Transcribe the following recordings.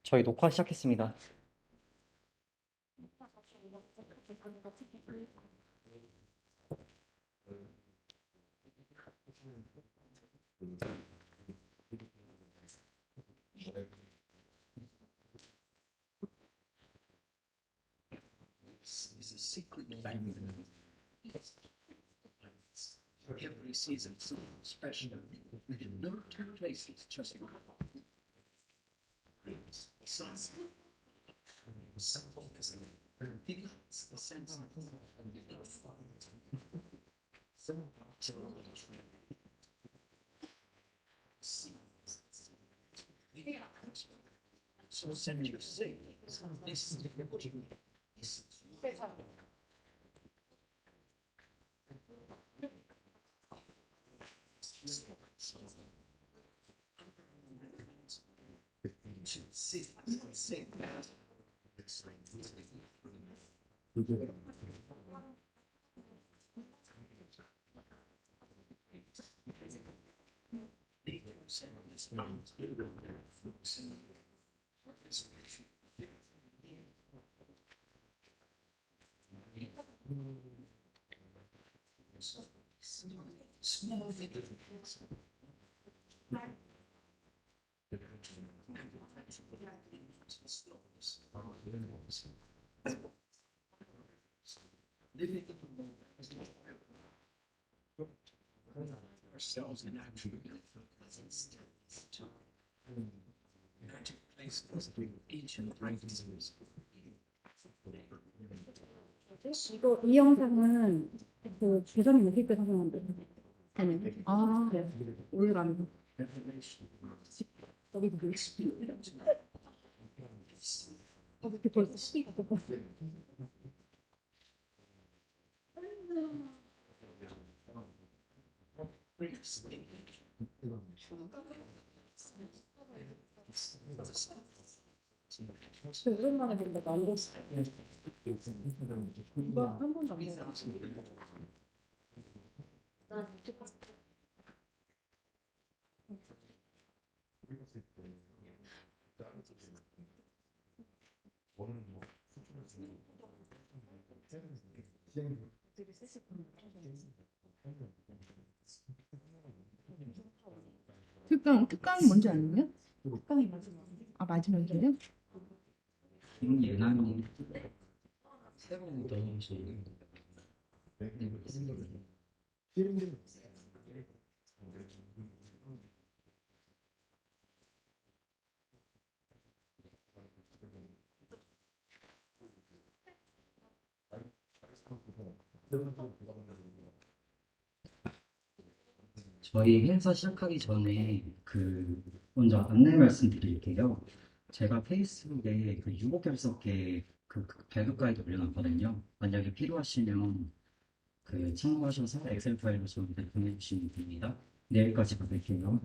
저희 녹화 시작했습니다. Is a secret language. Every season, something special. No two places just sense. Simple as feels the sense of so send you say this is what you say that. Small things. Living in the moment ourselves in actually magic places, ancient writings. 이 영상은 그 주선이 오실 때 사용한대. 아, 네. 올라가는 거. 여기 누구 있어? 이렇게 벌써 시기가 됐어. 오랜만에 본다. 안 봤어. 이거 한 번도 안 봤어. 특강 뭔지 아니에요? 특강이 마지막. 아, 마지막이에요? 예나님 새로운 넣으시 저희 행사 시작하기 전에 먼저 안내 말씀드릴게요. 제가 페이스북에 유보 결석계 발급 가이드 올려놨거든요. 만약에 필요하시면 참고하셔서 엑셀 파일로 저한테 보내주시면 됩니다. 내일까지 받을게요.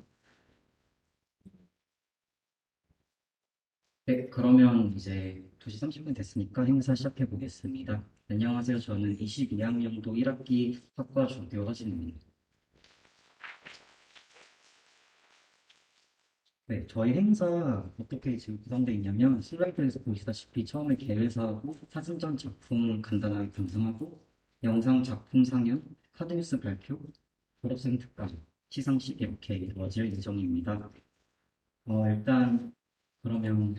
네, 그러면 이제 2시 30분 됐으니까 행사 시작해 보겠습니다. 안녕하세요. 저는 22학년도 1학기 학과 조교 허진입니다. 네, 저희 행사 어떻게 지금 구성되어 있냐면 슬라이드에서 보시다시피 처음에 개회사하고 사진전 작품 간단하게 감상하고 영상 작품 상영, 카드뉴스 발표, 졸업생 특강, 시상식 이렇게 이루어질 예정입니다. 일단 그러면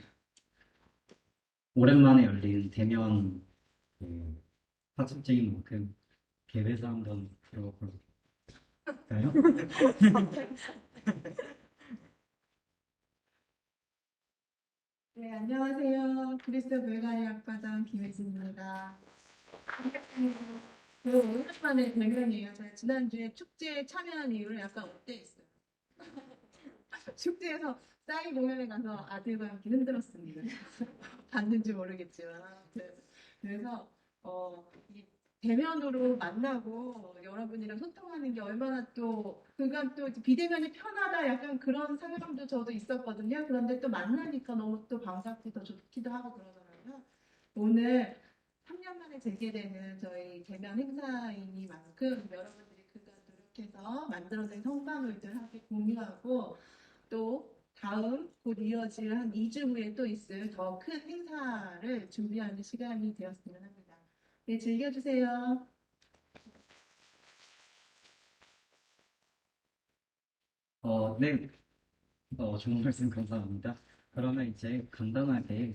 오랜만에 열린 대면 파급적인 만큼 개회사 한번 들어볼까요? 네, 안녕하세요. 그리스도 불가리학과장 김혜진입니다. 오랜만에 대면이에요. 제가 지난주에 축제에 참여한 이후로 약간 업돼있어요. 축제에서 싸이 공연에 가서 아들과 함께 흔들었습니다. 봤는지 모르겠지만. 그래서 이 대면으로 만나고 여러분이랑 소통하는 게 얼마나 또 그간 또 비대면이 편하다 약간 그런 상황도 저도 있었거든요. 그런데 또 만나니까 너무 또 반갑기도 좋기도 하고 그러더라고요. 오늘 3년 만에 재개되는 저희 대면 행사이니만큼 여러분들이 그간 노력해서 만들어낸 성과물들 함께 공유하고 또 다음 곧 이어질 한 2주 후에 또 있을 더 큰 행사를 준비하는 시간이 되었으면 합니다. 네, 즐겨주세요. 네, 좋은 말씀 감사합니다. 그러면 이제 간단하게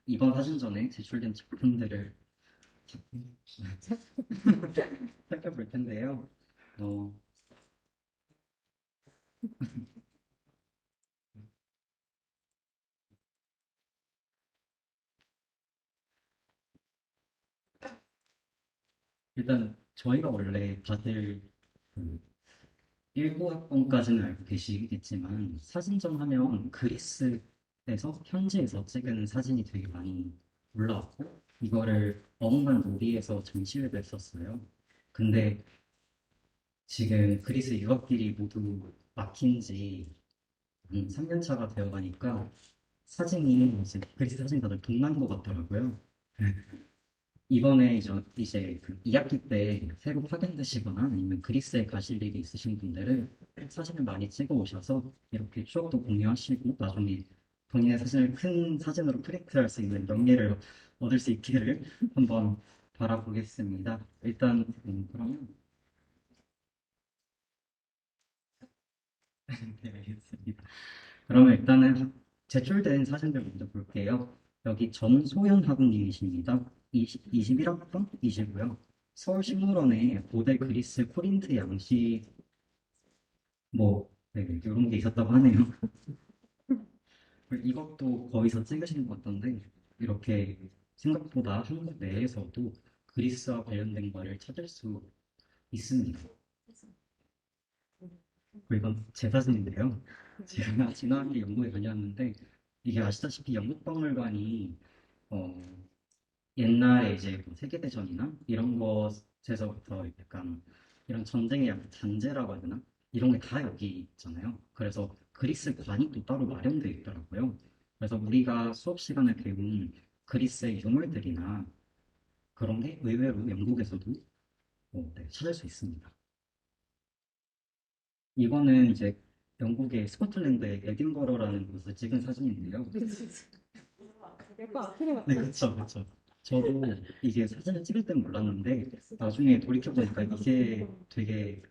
이번 사진전에 제출된 작품들을 살펴볼 텐데요. 어, 일단 저희가 원래 다들 그 19학번까지는 알고 계시겠지만 사진전 하면 그리스에서 현지에서 찍은 사진이 되게 많이 올라왔고 이거를 어흥한 놀이에서 전시회도 했었어요. 근데 지금 그리스 유학길이 모두 막힌 지 3년 차가 되어 가니까 사진이 이제 그리스 사진이 다들 동난 것 같더라고요. 이번에 이제 그 2학기 때 새로 파견되시거나 아니면 그리스에 가실 일이 있으신 분들은 사진을 많이 찍어 오셔서 이렇게 추억도 공유하시고 나중에 본인의 사진을 큰 사진으로 프린트할 수 있는 용기를 얻을 수 있기를 한번 바라보겠습니다. 일단 그러면 네, 알겠습니다. 그러면 일단은 제출된 사진들 먼저 볼게요. 여기 전소연 학우님이십니다. 21학번이시고요. 서울식물원에 고대 그리스 코린트 양식 네, 이런 게 있었다고 하네요. 이것도 거기서 찍으신 것 같던데 이렇게 생각보다 한국 내에서도 그리스와 관련된 거를 찾을 수 있습니다. 그리고 이건 제 사진인데요. 제가 지난해 영국에 다녀왔는데 이게 아시다시피 영국박물관이 어, 옛날에 이제 뭐 세계대전이나 이런 것에서부터 약간 이런 전쟁의 약간 잔재라고 해야 되나? 이런 게 다 여기 있잖아요. 그래서 그리스관이 또 따로 마련되어 있더라고요. 그래서 우리가 수업 시간에 배운 그리스의 유물들이나 그런 게 의외로 영국에서도 네, 찾을 수 있습니다. 이거는 이제 영국의 스코틀랜드의 에딘버러라는 곳을 찍은 사진인데요. 내거 앞에 네, 그렇죠, 그렇죠. 저도 이게 사진을 찍을 땐 몰랐는데 나중에 돌이켜보니까 이게 되게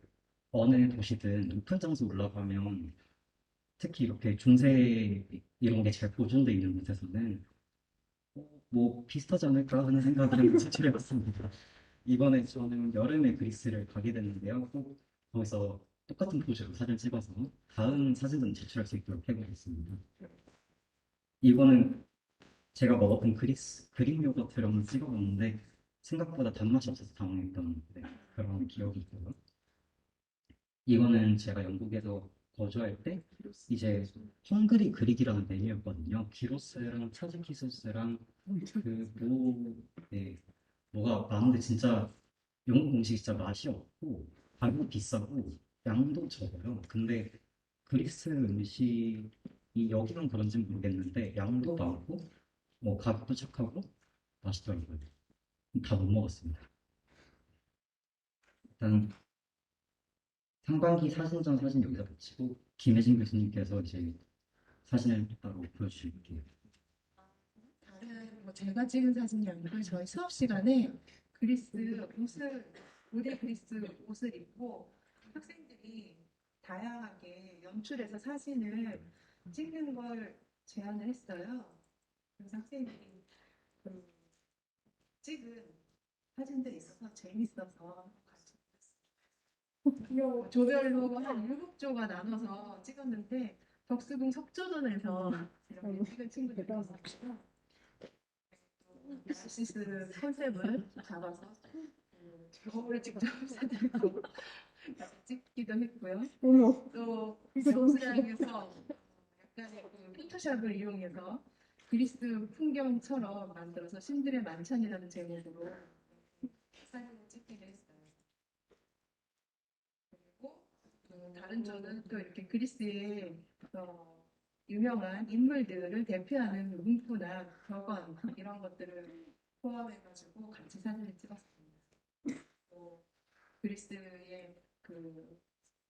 어느 도시든 높은 장소 올라가면 특히 이렇게 중세 이런 게 잘 보존돼 있는 곳에서는 뭐 비슷하지 않을까 하는 생각을 제출해봤습니다. 이번에 저는 여름에 그리스를 가게 됐는데요. 꼭 거기서 똑같은 포즈로 사진 찍어서 다음 사진전 제출할 수 있도록 해보겠습니다. 이거는 제가 먹었던 그릭 요거트를 한번 찍어봤는데 생각보다 단맛이 없어서 당황했던 네, 그런 기억이 있고요. 이거는 제가 영국에서 거주할 때 이제 헝그리 그릭이라는 메뉴였거든요. 기로스랑 차즈키소스랑 네, 뭐가 많은데 진짜 영국 음식이 진짜 맛이 없고 가격도 비싸고 양도 적어요. 근데 그리스 음식이 여기는 그런지 모르겠는데 양도 많고 뭐 가격도 착하고 맛있더라고요. 다 못 먹었습니다. 일단 상반기 사진전 사진 여기다 붙이고 김혜진 교수님께서 이제 사진을 따로 보여주실게요. 다른 뭐 제가 찍은 사진이 아니고 저희 수업 시간에 그리스 옷을 고대 그리스 옷을 입고 학생들이 다양하게 연출해서 사진을 찍는 걸 제안을 했어요. 그래서 학생들이 그 찍은 사진들이 있어서 재밌어서 같이 찍었어요. 조별로 한 7조가 나눠서 찍었는데 덕수궁 석조전에서 이렇게 찍은 친구들이 있었어요. 나시스 컨셉을 잡아서 거울을 직접 사들고 찍기도 했고요. 어머, 또 이거 너무 영수장에서 약간의 그 포토샵을 이용해서 그리스 풍경처럼 만들어서 신들의 만찬이라는 제목으로 사진을 찍기도 했어요. 그리고 다른 쪽은 또 이렇게 그리스의 유명한 인물들을 대표하는 문구나 벽언 이런 것들을 포함해가지고 같이 사진을 찍었습니다. 또 그리스의 그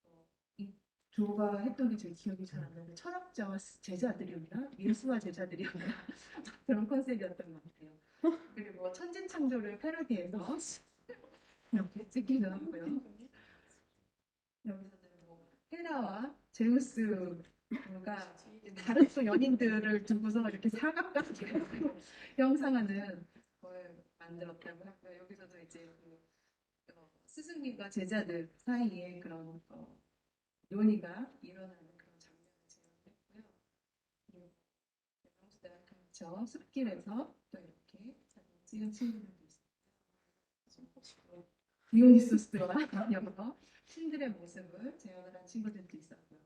어, 이- 조가 했던 게 제 기억이 잘 안 나는데 철학자와 제자들이었나? 예수와 제자들이었나? 그런 컨셉이었던 것 같아요. 그리고 천지창조를 패러디해서 이렇게 찍기도 하고요. 여기서는 뭐 헤라와 제우스가 다른 또 연인들을 두고서 이렇게 사각관계 형상하는 걸 만들었다고 하고요. 여기서도 이제 스승님과 제자들 사이에 그런 논의가 일어나는 그런 장면을 재현했고요. 그리고 대명수대학 근처 숲길에서 또 이렇게 사진 찍은 친구들도 있습니다. 디오니소스와 여러 신들의 모습을 재현을 한 친구들도 있었고요.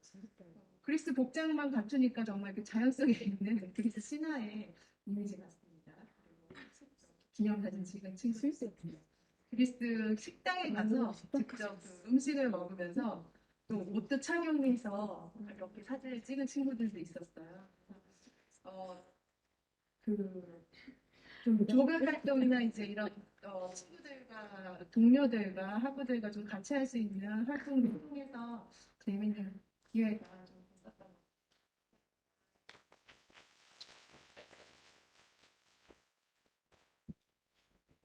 그리스 복장만 갖추니까 정말 그 자연 속에 있는 그리스 신화의 이미지 같습니다. 그리고 기념사진 찍은 친구도 있었고요. 그리스 식당에 가서 직접 그 음식을 먹으면서 또 옷도 착용해서 이렇게 사진을 찍은 친구들도 있었어요. 좀 조별 활동이나 이제 이런 친구들과 동료들과 학우들과 좀 같이 할 수 있는 활동을 통해서 재미있는 기회가 좀 있었던 것 같아요.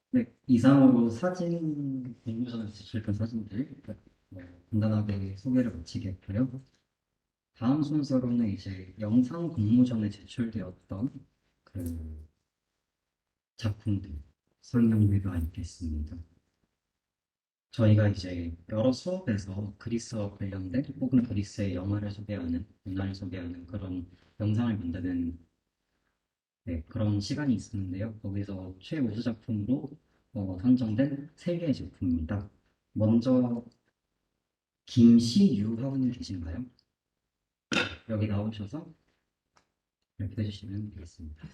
네, 이상으로 사진 공모전에서 제출된 사진들 간단하게 소개를 마치겠고요. 다음 순서로는 이제 영상 공모전에 제출되었던 그 작품들 설명회가 있겠습니다. 저희가 이제 여러 수업에서 그리스와 관련된 혹은 그리스의 영화를 소개하는, 문화를 소개하는 그런 영상을 만드는 그런 시간이 있었는데요. 거기서 최우수 작품으로 선정된 세 개의 제품입니다. 먼저 김시유 학우님 계신가요? 여기 나오셔서 이렇게 해주시면 되겠습니다.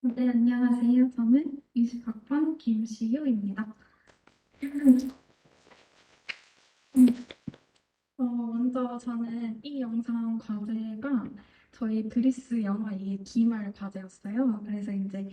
네, 안녕하세요. 저는 20학번 김시효입니다. 먼저 저는 이 영상 과제가 저희 그리스 영화 2의 기말 과제였어요. 그래서 이제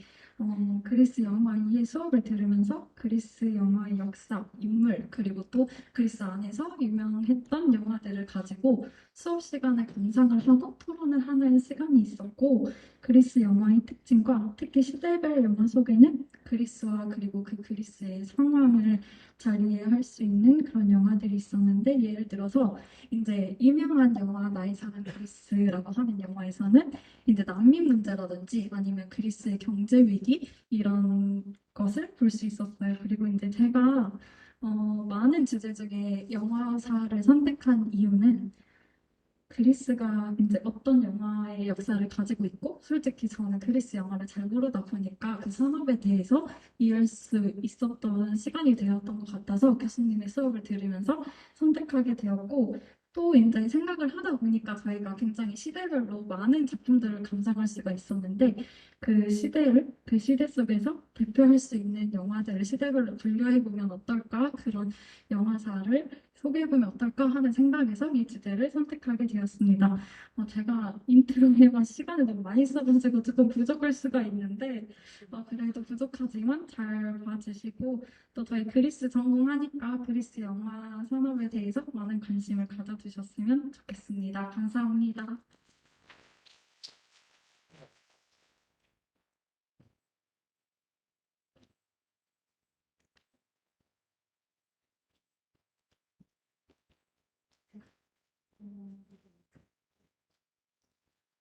그리스 영화 2의 수업을 들으면서 그리스 영화의 역사, 인물, 그리고 또 그리스 안에서 유명했던 영화들을 가지고 수업 시간에 감상을 하고 토론을 하는 시간이 있었고, 그리스 영화의 특징과 특히 시대별 영화 속에는 그리스와 그리고 그 그리스의 상황을 잘 이해할 수 있는 그런 영화들이 있었는데, 예를 들어서 이제 유명한 영화 나의 사랑 그리스라고 하는 영화에서는 이제 난민 문제라든지 아니면 그리스의 경제 위기 이런 것을 볼 수 있었어요. 그리고 이제 제가 많은 주제 중에 영화사를 선택한 이유는 그리스가 이제 어떤 영화의 역사를 가지고 있고, 솔직히 저는 그리스 영화를 잘 모르다 보니까 그 산업에 대해서 이해할 수 있었던 시간이 되었던 것 같아서 교수님의 수업을 들으면서 선택하게 되었고, 또 이제 생각을 하다 보니까 저희가 굉장히 시대별로 많은 작품들을 감상할 수가 있었는데, 그 시대 속에서 대표할 수 있는 영화들을 시대별로 분류해보면 어떨까? 그런 영화사를 소개해보면 어떨까 하는 생각에서 이 주제를 선택하게 되었습니다. 제가 인트로에만 시간을 너무 많이 써가지고 조금 부족할 수가 있는데, 그래도 부족하지만 잘 봐주시고, 또 저희 그리스 전공하니까 그리스 영화 산업에 대해서 많은 관심을 가져주셨으면 좋겠습니다. 감사합니다.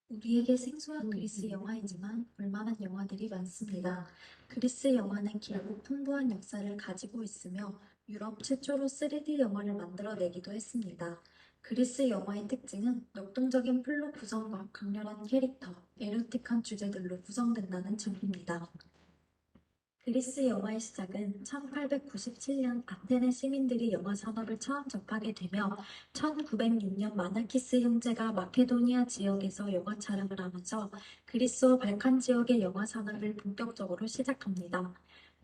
우리에게 생소한 그리스 영화이지만 볼만한 영화들이 많습니다. 그리스 영화는 길고 풍부한 역사를 가지고 있으며 유럽 최초로 3D 영화를 만들어내기도 했습니다. 그리스 영화의 특징은 역동적인 플롯 구성과 강렬한 캐릭터, 에로틱한 주제들로 구성된다는 점입니다. 그리스 영화의 시작은 1897년 아테네 시민들이 영화 산업을 처음 접하게 되며 1906년 마나키스 형제가 마케도니아 지역에서 영화 촬영을 하면서 그리스와 발칸 지역의 영화 산업을 본격적으로 시작합니다.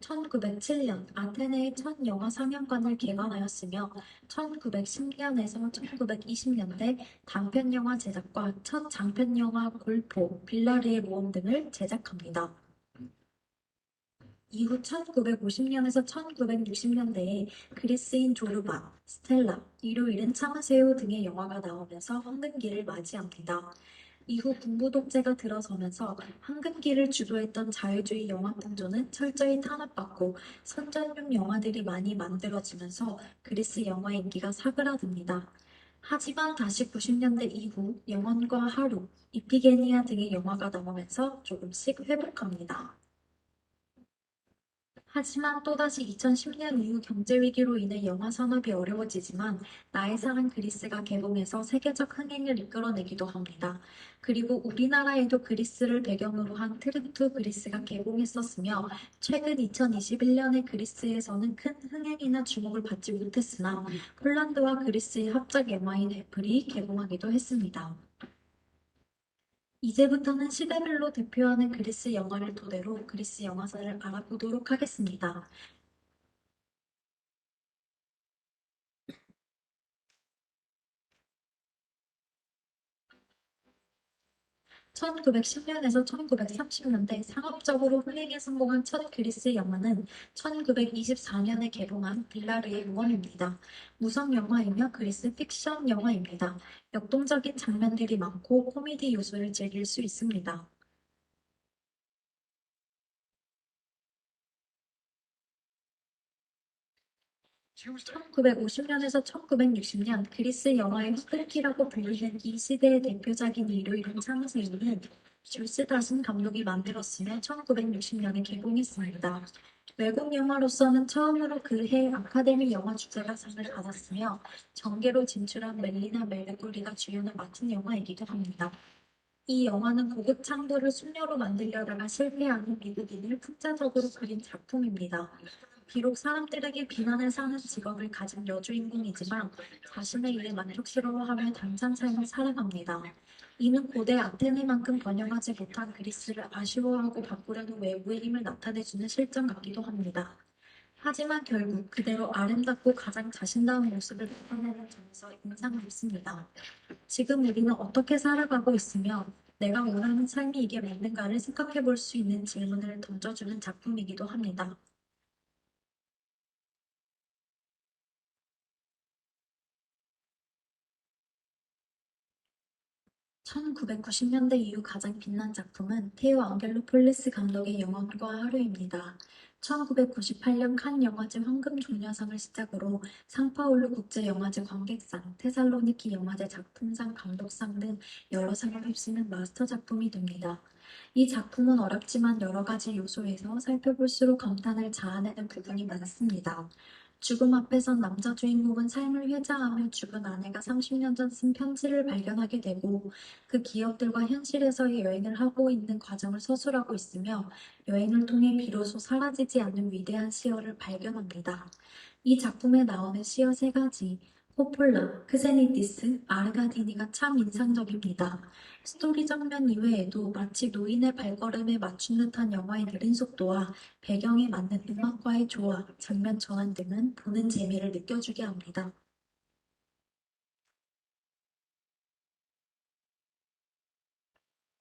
1907년 아테네의 첫 영화 상영관을 개관하였으며 1910년에서 1920년대 단편 영화 제작과 첫 장편 영화 골포, 빌라리의 모험 등을 제작합니다. 이후 1950년에서 1960년대에 그리스인 조르바, 스텔라, 일요일은 참으세요 등의 영화가 나오면서 황금기를 맞이합니다. 이후 군부 독재가 들어서면서 황금기를 주도했던 자유주의 영화 풍조는 철저히 탄압받고 선전용 영화들이 많이 만들어지면서 그리스 영화의 인기가 사그라듭니다. 하지만 다시 90년대 이후 영원과 하루, 이피게니아 등의 영화가 나오면서 조금씩 회복합니다. 하지만 또다시 2010년 이후 경제 위기로 인해 영화 산업이 어려워지지만 나의 사랑 그리스가 개봉해서 세계적 흥행을 이끌어내기도 합니다. 그리고 우리나라에도 그리스를 배경으로 한 트립2 그리스가 개봉했었으며 최근 2021년에 그리스에서는 큰 흥행이나 주목을 받지 못했으나 폴란드와 그리스의 합작 영화인 애플이 개봉하기도 했습니다. 이제부터는 시대별로 대표하는 그리스 영화를 토대로 그리스 영화사를 알아보도록 하겠습니다. 1910년에서 1930년대 상업적으로 흥행에 성공한 첫 그리스 영화는 1924년에 개봉한 빌라르의 모험입니다. 무성 영화이며 그리스 픽션 영화입니다. 역동적인 장면들이 많고 코미디 요소를 즐길 수 있습니다. 1950년에서 1960년 그리스 영화의 흑백기라고 불리는 이 시대의 대표작인 일요일은 참으세요는 줄스 다신 감독이 만들었으며 1960년에 개봉했습니다. 외국 영화로서는 처음으로 그해 아카데미 영화 주제가상을 받았으며 전개로 진출한 멜리나 멜르구리가 주연을 맡은 영화이기도 합니다. 이 영화는 고급 창조를 숙녀로 만들려다가 실패하는 미국인을 풍자적으로 그린 작품입니다. 비록 사람들에게 비난을 사는 직업을 가진 여주인공이지만 자신의 일에 만족스러워하며 당찬 삶을 살아갑니다. 이는 고대 아테네만큼 번영하지 못한 그리스를 아쉬워하고 바꾸려는 외부의 힘을 나타내주는 실정 같기도 합니다. 하지만 결국 그대로 아름답고 가장 자신다운 모습을 나타내는 점에서 인상 깊습니다. 지금 우리는 어떻게 살아가고 있으며 내가 원하는 삶이 이게 맞는가를 생각해 볼 수 있는 질문을 던져주는 작품이기도 합니다. 1990년대 이후 가장 빛난 작품은 테오 앙겔로폴리스 감독의 영원과 하루입니다. 1998년 칸 영화제 황금 종려상을 시작으로 상파울루 국제영화제 관객상, 테살로니키 영화제 작품상, 감독상 등 여러 상을 휩쓰는 마스터 작품이 됩니다. 이 작품은 어렵지만 여러 가지 요소에서 살펴볼수록 감탄을 자아내는 부분이 많습니다. 죽음 앞에선 남자 주인공은 삶을 회자하며 죽은 아내가 30년 전 쓴 편지를 발견하게 되고 그 기억들과 현실에서의 여행을 하고 있는 과정을 서술하고 있으며 여행을 통해 비로소 사라지지 않는 위대한 시어를 발견합니다. 이 작품에 나오는 시어 세 가지, 포폴라, 크세니티스, 아르가디니가 참 인상적입니다. 스토리 장면 이외에도 마치 노인의 발걸음에 맞춘 듯한 영화의 느린 속도와 배경에 맞는 음악과의 조화, 장면 전환 등은 보는 재미를 느껴주게 합니다.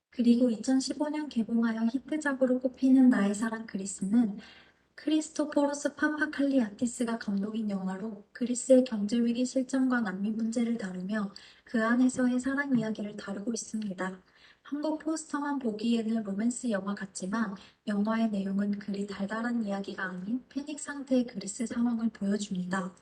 그리고 2015년 개봉하여 히트작으로 꼽히는 나의 사랑 그리스는 크리스토포로스 파파칼리아티스가 감독인 영화로 그리스의 경제위기 실정과 난민 문제를 다루며 그 안에서의 사랑 이야기를 다루고 있습니다. 한국 포스터만 보기에는 로맨스 영화 같지만 영화의 내용은 그리 달달한 이야기가 아닌 패닉 상태의 그리스 상황을 보여줍니다.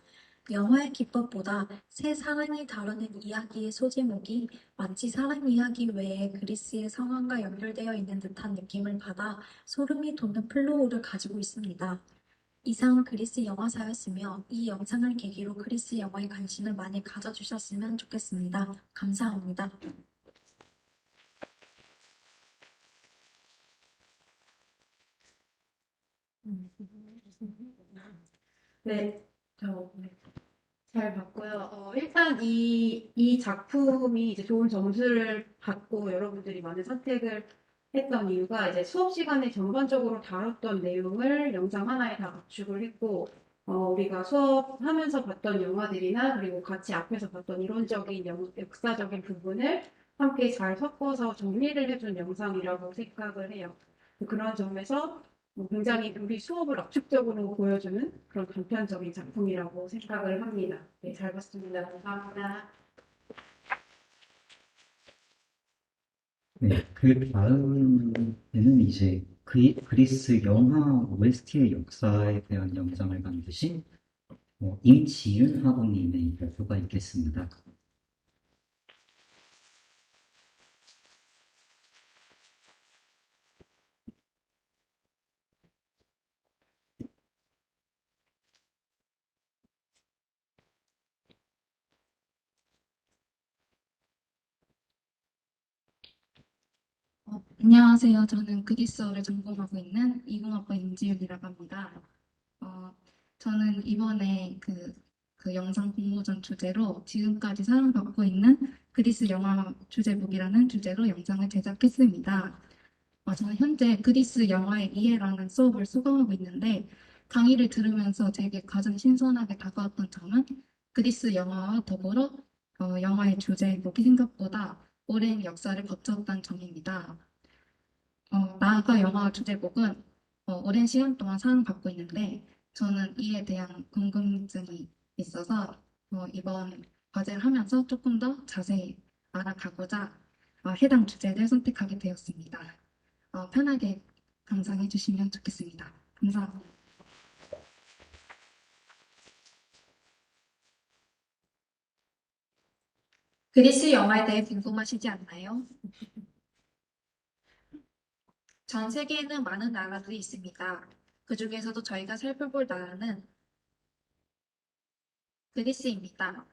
영화의 기법보다 새 사랑을 다루는 이야기의 소제목이 마치 사랑 이야기 외에 그리스의 상황과 연결되어 있는 듯한 느낌을 받아 소름이 돋는 플로우를 가지고 있습니다. 이상 그리스 영화사였으며 이 영상을 계기로 그리스 영화에 관심을 많이 가져주셨으면 좋겠습니다. 감사합니다. 네, 잘 봤고요. 일단 이 작품이 이제 좋은 점수를 받고 여러분들이 많은 선택을 했던 이유가 이제 수업 시간에 전반적으로 다뤘던 내용을 영상 하나에 다 압축을 했고, 우리가 수업하면서 봤던 영화들이나 그리고 같이 앞에서 봤던 이론적인 역사적인 부분을 함께 잘 섞어서 정리를 해준 영상이라고 생각을 해요. 그런 점에서 굉장히 우리 수업을 압축적으로 보여주는 그런 단편적인 작품이라고 생각을 합니다. 네, 잘 봤습니다. 감사합니다. 네, 그 다음에는 이제 그리스 영화 OST의 역사에 대한 영상을 만드신 임지윤 학원님의 발표가 있겠습니다. 안녕하세요. 저는 그리스어를 전공하고 있는 이공학번 임지윤이라고 합니다. 어, 저는 이번에 그 영상 공모전 주제로 지금까지 사랑받고 있는 그리스 영화 주제북이라는 주제로 영상을 제작했습니다. 저는 현재 그리스 영화의 이해라는 수업을 수강하고 있는데 강의를 들으면서 제게 가장 신선하게 다가왔던 점은 그리스 영화와 더불어 영화의 주제곡이 생각보다 오랜 역사를 거쳤다는 점입니다. 나아가 영화 주제곡은 오랜 시간 동안 사랑받고 있는데 저는 이에 대한 궁금증이 있어서 이번 과제를 하면서 조금 더 자세히 알아가고자 해당 주제를 선택하게 되었습니다. 편하게 감상해 주시면 좋겠습니다. 감사합니다. 그리스 영화에 대해 궁금하시지 않나요? 전 세계에는 많은 나라들이 있습니다. 그 중에서도 저희가 살펴볼 나라는 그리스입니다.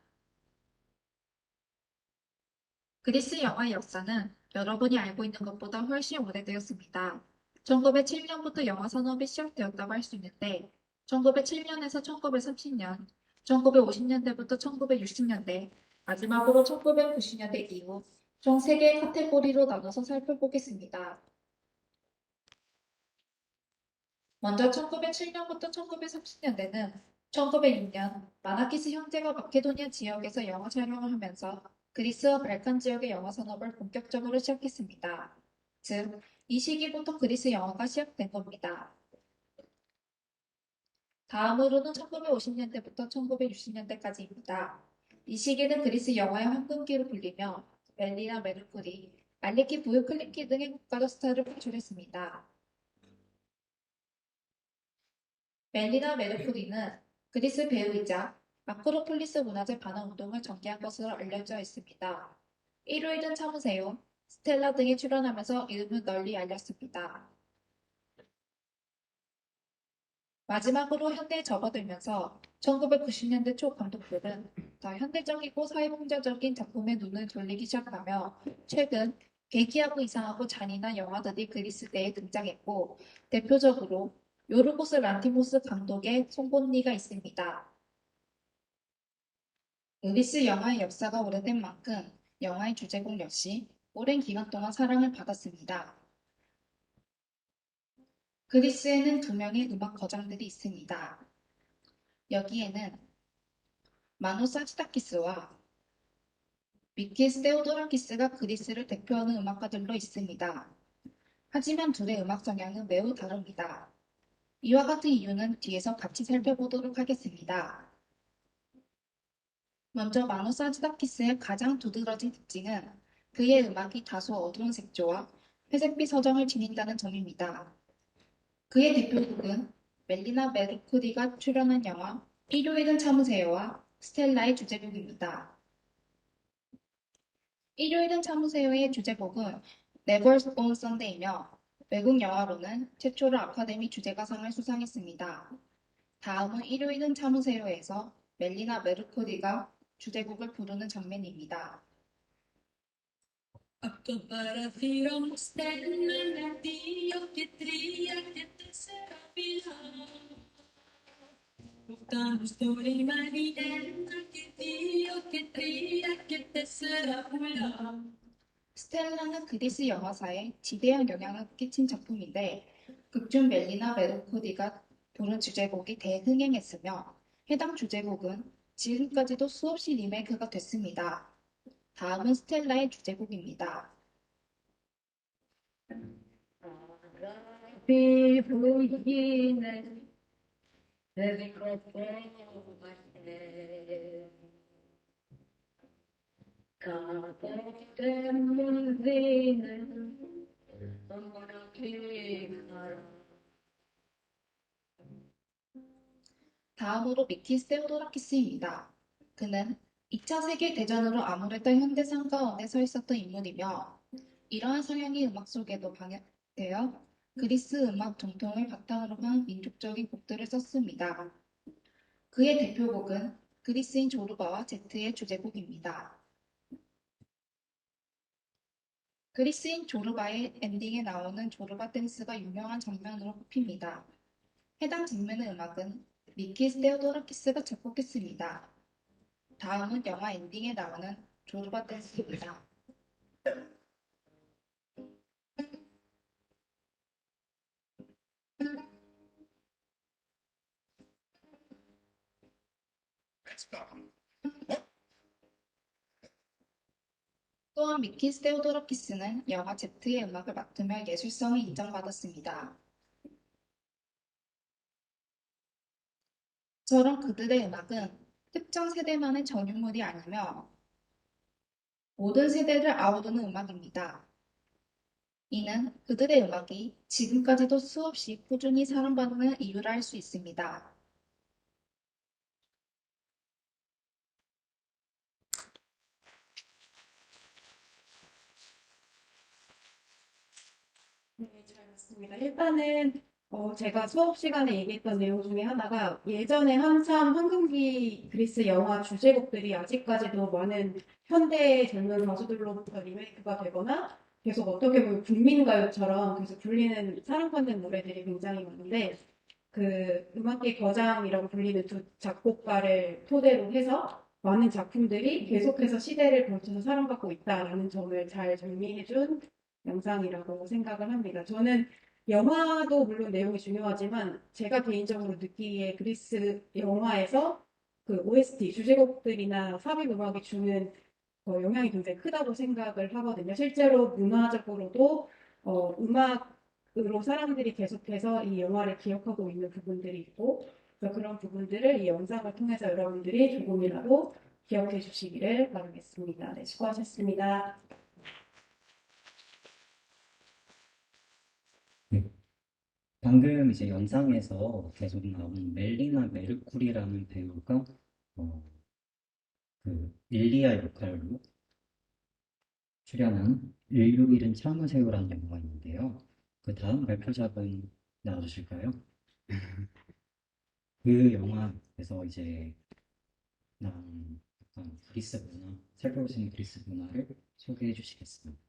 그리스 영화의 역사는 여러분이 알고 있는 것보다 훨씬 오래되었습니다. 1907년부터 영화 산업이 시작되었다고 할 수 있는데 1907년에서 1930년, 1950년대부터 1960년대, 마지막으로 1990년대 이후 총 3개의 카테고리로 나눠서 살펴보겠습니다. 먼저 1907년부터 1930년대는 1906년 마나키스 형제가 마케도니아 지역에서 영화 촬영을 하면서 그리스와 발칸 지역의 영화 산업을 본격적으로 시작했습니다. 즉, 이 시기부터 그리스 영화가 시작된 겁니다. 다음으로는 1950년대부터 1960년대까지입니다. 이 시기는 그리스 영화의 황금기로 불리며 멜리나 메르쿠리, 알레키 부유클리키 등의 국가적 스타를 표출했습니다. 멜리나 메르쿠리는 그리스 배우이자 아크로폴리스 문화재 반환 운동을 전개한 것으로 알려져 있습니다. 일요일은 참으세요, 스텔라 등에 출연하면서 이름을 널리 알렸습니다. 마지막으로 현대에 접어들면서 1990년대 초 감독들은 더 현대적이고 사회봉사적인 작품에 눈을 돌리기 시작하며 최근 괴기하고 이상하고 잔인한 영화들이 그리스 내에 등장했고 대표적으로 요르고스 란티모스 감독의 송곳니가 있습니다. 그리스 영화의 역사가 오래된 만큼 영화의 주제곡 역시 오랜 기간 동안 사랑을 받았습니다. 그리스에는 2명의 음악 거장들이 있습니다. 여기에는 마노스 하치다키스와 미키스 테오도라키스가 그리스를 대표하는 음악가들로 있습니다. 하지만 둘의 음악 성향은 매우 다릅니다. 이와 같은 이유는 뒤에서 같이 살펴보도록 하겠습니다. 먼저 마노스 하치다키스의 가장 두드러진 특징은 그의 음악이 다소 어두운 색조와 회색빛 서정을 지닌다는 점입니다. 그의 대표곡은 멜리나 메르쿠리가 출연한 영화 일요일은 참으세요와 스텔라의 주제곡입니다. 일요일은 참으세요의 주제곡은 Never on Sunday이며 외국 영화로는 최초로 아카데미 주제가상을 수상했습니다. 다음은 일요일은 참으세요에서 멜리나 메르쿠리가 주제곡을 부르는 장면입니다. 스텔라는 그리스 영화사에 지대한 영향을 끼친 작품인데 극중 멜리나 메르코디가 부른 주제곡이 대흥행했으며 해당 주제곡은 지금까지도 수없이 리메이크가 됐습니다. 다음은 스텔라의 주제곡입니다. 비 보이는 가득한 문제는 다음으로 미키 세오도라키스입니다. 그는 2차 세계대전으로 암울했던 현대상 가운데 서 있었던 인물이며 이러한 성향이 음악 속에도 반영되어 그리스 음악 정통을 바탕으로 한 민족적인 곡들을 썼습니다. 그의 대표곡은 그리스인 조르바와 제트의 주제곡입니다. 그리스인 조르바의 엔딩에 나오는 조르바 댄스가 유명한 장면으로 꼽힙니다. 해당 장면의 음악은 미키스 테오도라키스가 작곡했습니다. 다음은 영화 엔딩에 나오는 조르바 댄스입니다. 또한 미키스 테오도라키스는 영화 제트의 음악을 맡으며 예술성을 인정받았습니다. 저런 그들의 음악은 특정 세대만의 전유물이 아니며 모든 세대를 아우르는 음악입니다. 이는 그들의 음악이 지금까지도 수없이 꾸준히 사랑받는 이유라 할 수 있습니다. 네, 잘 맞습니다. 일단은 제가 수업 시간에 얘기했던 내용 중에 하나가 예전에 한참 황금기 그리스 영화 주제곡들이 아직까지도 많은 현대 젊은 가수들로부터 리메이크가 되거나 계속 어떻게 보면 국민가요처럼 계속 불리는 사랑받는 노래들이 굉장히 많은데 그 음악계 거장이라고 불리는 두 작곡가를 토대로 해서 많은 작품들이 계속해서 시대를 거쳐서 사랑받고 있다라는 점을 잘 정리해준 영상이라고 생각을 합니다. 저는 영화도 물론 내용이 중요하지만 제가 개인적으로 느끼기에 그리스 영화에서 그 OST 주제곡들이나 삽입 음악이 주는 영향이 굉장히 크다고 생각을 하거든요. 실제로 문화적으로도 음악으로 사람들이 계속해서 이 영화를 기억하고 있는 부분들이 있고 그래서 그런 부분들을 이 영상을 통해서 여러분들이 조금이라도 기억해 주시기를 바라겠습니다. 네, 수고하셨습니다. 네. 방금 이제 영상에서 계속 나온 멜리나 메르쿠리라는 배우가 어, 그 일리아 역할로 출연한 인류 잃은 참으세요라는 영화가 있는데요. 그 다음 발표작은 나와주실까요? 그 영화에서 이제 나온 약간 그리스 문화, 살펴보시는 그리스 문화를 소개해 주시겠습니다.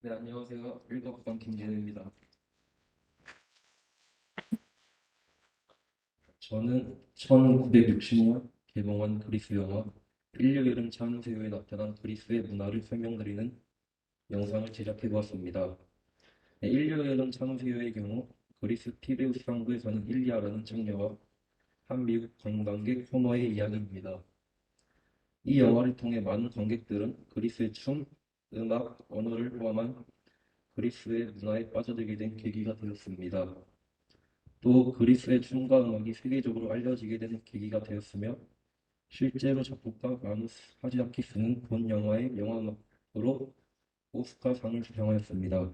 네, 안녕하세요. 일과국장 김진우입니다. 저는 1960년 개봉한 그리스 영화 일요일은 참으세요에 나타난 그리스의 문화를 설명드리는 영상을 제작해 보았습니다. 네, 일요일은 참으세요의 경우 그리스 티베우스 상부에 사는 일리아라는 장녀와 한 미국 관광객 호머의 이야기입니다. 이 영화를 통해 많은 관객들은 그리스의 춤, 음악, 언어를 포함한 그리스의 문화에 빠져들게 된 계기가 되었습니다. 또 그리스의 춤과 음악이 세계적으로 알려지게 된 계기가 되었으며 실제로 작곡가 마누스 하지아키스는 본 영화의 영화음악으로 오스카상을 수상하였습니다.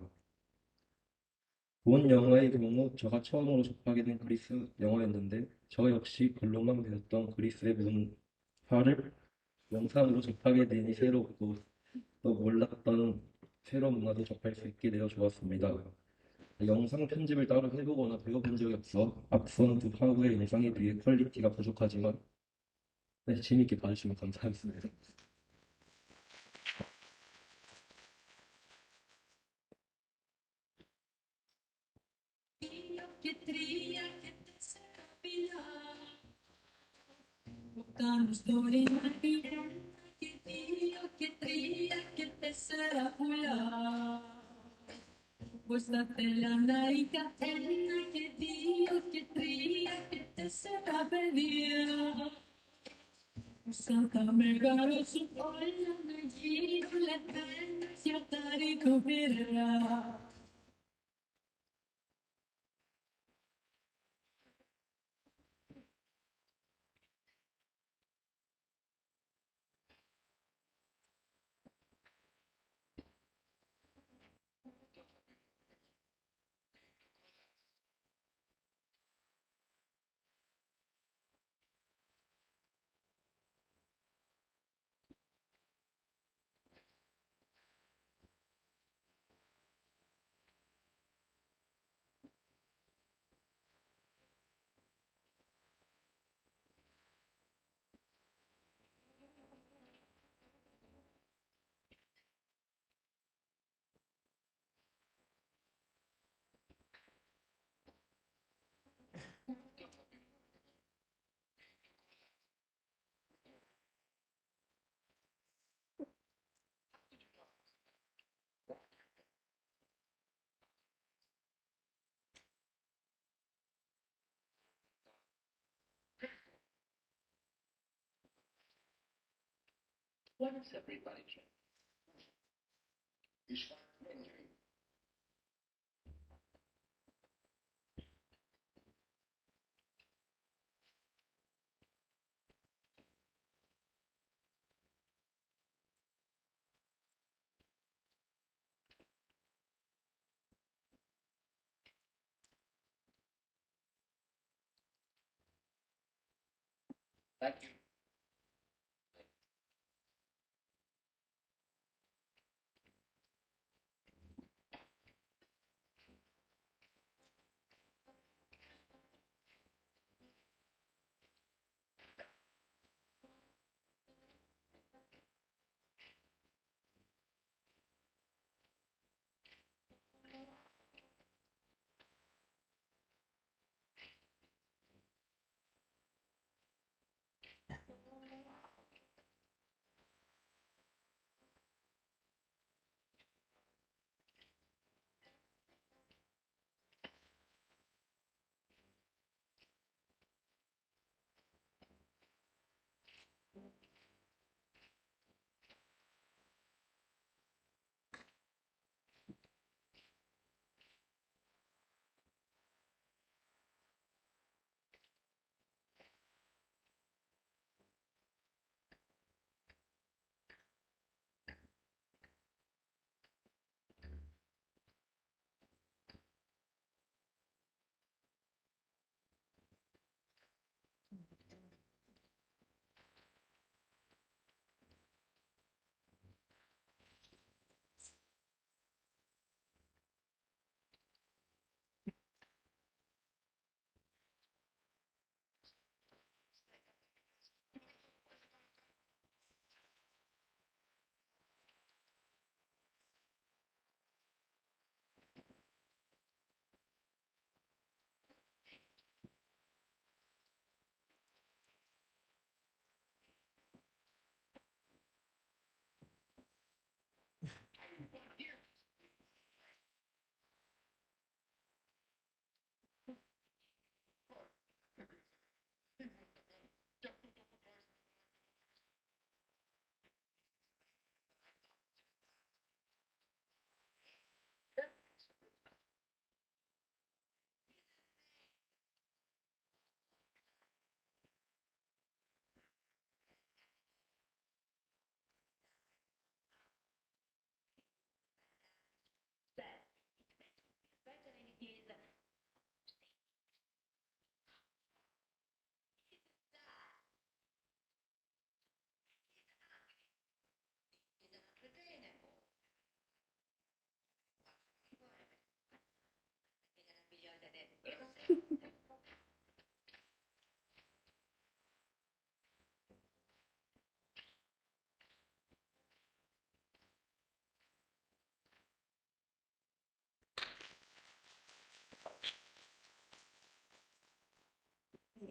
본 영화의 경우 저가 처음으로 접하게 된 그리스 영화였는데 저 역시 글로만 배웠던 그리스의 문화를 영상으로 접하게 되니 새롭고 또 몰랐던 새로운 문화도 접할 수 있게 되어 좋았습니다. 영상 편집을 따로 해보거나 배워본 적이 없어 앞선 두 화후의 영상에 비해 퀄리티가 부족하지만 네, 재밌게 봐주시면 감사하겠습니다. Contando storie che Dio che tria che tessera pula. Questa tela naica che Dio che tria che tessera pedia. Santa Megara su olla nel giro le penne si ricoprirà.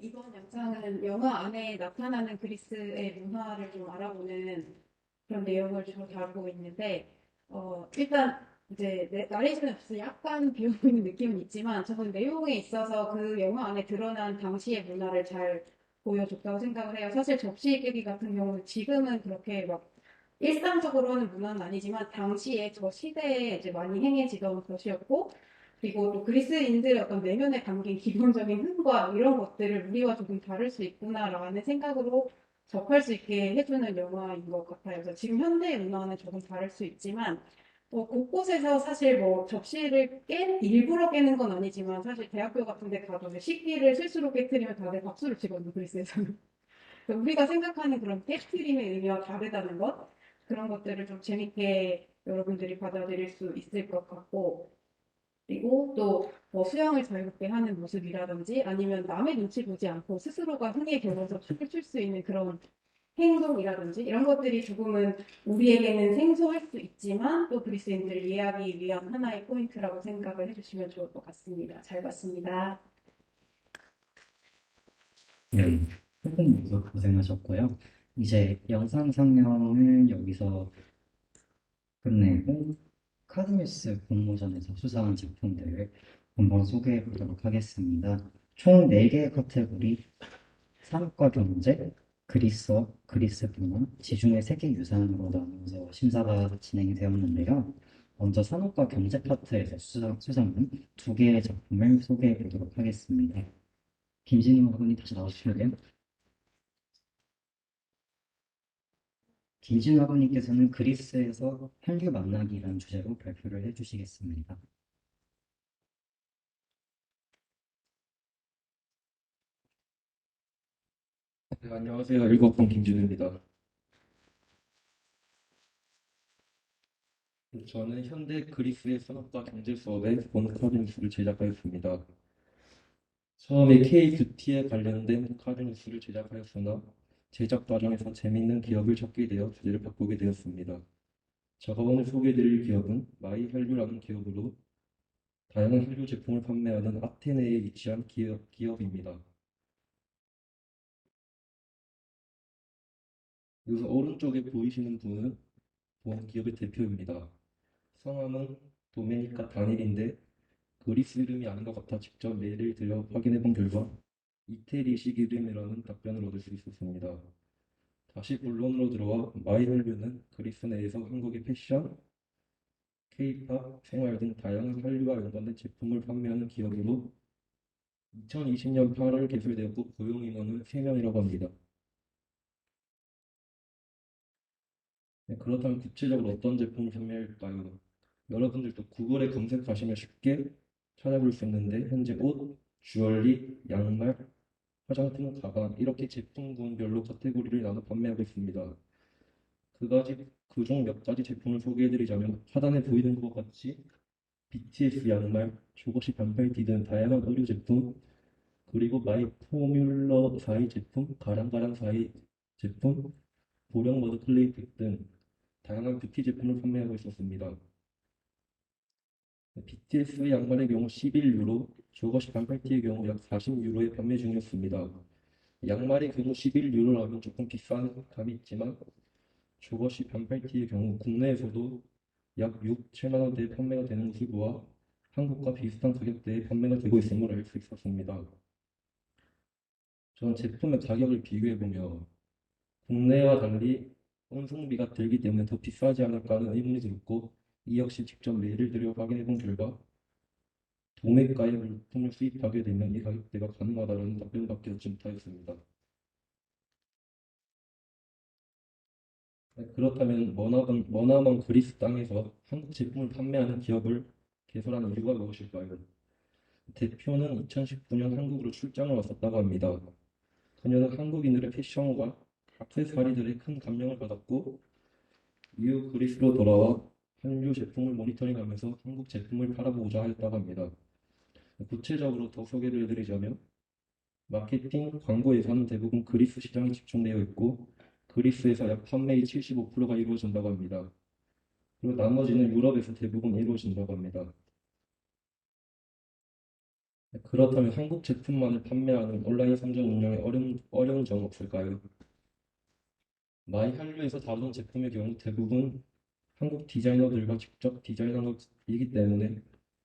이번 영상은 영화 안에 나타나는 그리스의 문화를 좀 알아보는 그런 내용을 주로 다루고 있는데, 일단 이제 나레이션에 없어서 약간 배우고 있는 느낌은 있지만, 저는 내용에 있어서 그 영화 안에 드러난 당시의 문화를 잘 보여줬다고 생각을 해요. 사실 접시 깨기 같은 경우는 지금은 그렇게 막 일상적으로 하는 문화는 아니지만, 당시에 저 시대에 이제 많이 행해지던 것이었고, 그리고 또 그리스인들의 어떤 내면에 담긴 기본적인 흥과 이런 것들을 우리와 조금 다를 수 있구나라는 생각으로 접할 수 있게 해주는 영화인 것 같아요. 그래서 지금 현대의 문화는 조금 다를 수 있지만, 곳곳에서 사실 뭐 접시를 일부러 깨는 건 아니지만, 사실 대학교 같은 데 가도 이제 식기를 실수로 깨뜨리면 다들 박수를 치거든요, 그리스에서는. 그래서 우리가 생각하는 그런 깨트림의 의미와 다르다는 것, 그런 것들을 좀 재밌게 여러분들이 받아들일 수 있을 것 같고, 그리고 또 뭐 수영을 자유롭게 하는 모습이라든지 아니면 남의 눈치 보지 않고 스스로가 흥에 겨워서 춤을 출 수 있는 그런 행동이라든지 이런 것들이 조금은 우리에게는 생소할 수 있지만 또 그리스인들을 이해하기 위한 하나의 포인트라고 생각을 해주시면 좋을 것 같습니다. 잘 봤습니다. 네, 조금 모두 고생하셨고요. 이제 영상 상영을 여기서 끝내고 카드뉴스 공모전에서 수상한 제품들을 한번 소개해 보도록 하겠습니다. 총 4개의 카테고리, 산업과 경제, 그리스어, 그리스 문화, 지중해 세계유산으로 나누어서 심사가 진행이 되었는데요. 먼저 산업과 경제 파트에서 수상한 2개의 작품을 소개해 보도록 하겠습니다. 김진우 학원이 다시 나오시면 김진우 학원님께서는 그리스에서 한류 만나기라는 주제로 발표를 해주시겠습니다. 네, 안녕하세요. 일곱번 김준우입니다. 저는 현대 그리스의 산업과 경제 수업의 본 카드뉴스를 제작하였습니다. 처음에 K-뷰티에 관련된 카드뉴스를 제작하였으나 제작 과정에서 재미있는 기업을 찾게 되어 주제를 바꾸게 되었습니다. 제가 오늘 소개해드릴 기업은 마이헬류라는 기업으로 다양한 헬류 제품을 판매하는 아테네에 위치한 기업입니다. 여기서 오른쪽에 보이시는 분은 본 기업의 대표입니다. 성함은 도메니카 다닐인데 그리스 이름이 아닌 것 같아 직접 메일을 들여 확인해 본 결과 이태리식 이름이라는 답변을 얻을 수 있었습니다. 다시 본론으로 들어와 마이헬류는 그리스 내에서 한국의 패션, K-팝, 생활 등 다양한 한류와 연관된 제품을 판매하는 기업으로 2020년 8월 개설되었고 고용 인원은 3명이라고 합니다. 네, 그렇다면 구체적으로 어떤 제품을 판매할까요? 여러분들도 구글에 검색하시면 쉽게 찾아볼 수 있는데 현재 옷, 주얼리, 양말, 화장품, 가방 이렇게 제품군별로 카테고리를 나눠 판매하고 있습니다. 그중 몇 가지 제품을 소개해드리자면 하단에 보이는 것 같이 BTS 양말, 조거시 반팔티 등 다양한 의류 제품, 그리고 마이 포뮬러 4의 제품, 가랑가랑 4의 제품, 보령 머드 클레이팩 등 다양한 뷰티 제품을 판매하고 있었습니다. BTS 양말의 경우 11유로, 조거시 반팔티의 경우 약 40유로에 판매 중이었습니다. 양말의 경우 11유로라면 조금 비싼 감이 있지만 조거시 반팔티의 경우 국내에서도 약 6, 7만 원대에 판매가 되는 것을 보아 한국과 비슷한 가격대에 판매가 되고 있음을 알 수 있었습니다. 저는 제품의 가격을 비교해보며 국내와 달리 운송비가 들기 때문에 더 비싸지 않을까 하는 의문이 들었고 이 역시 직접 메일을 들여 확인해본 결과 도매가의 물품을 수입하게 되면 이 가격대가 가능하다는 답변밖에 얻지 못하였습니다. 그렇다면 머나먼 그리스 땅에서 한국 제품을 판매하는 기업을 개설한 이유가 무엇일까요? 대표는 2019년 한국으로 출장을 왔었다고 합니다. 그녀는 한국인들의 패션과 액세서리들에 큰 감명을 받았고 이후 그리스로 돌아와 한류 제품을 모니터링하면서 한국 제품을 팔아보고자 하였다고 합니다. 구체적으로 더 소개를 해드리자면 마케팅, 광고 예산은 대부분 그리스 시장에 집중되어 있고 그리스에서 약 판매의 75%가 이루어진다고 합니다. 그리고 나머지는 유럽에서 대부분 이루어진다고 합니다. 그렇다면 한국 제품만을 판매하는 온라인 상점 운영에 어려운 점 없을까요? 마이한류에서 다루는 제품의 경우 대부분 한국 디자이너들과 직접 디자인한 것이기 때문에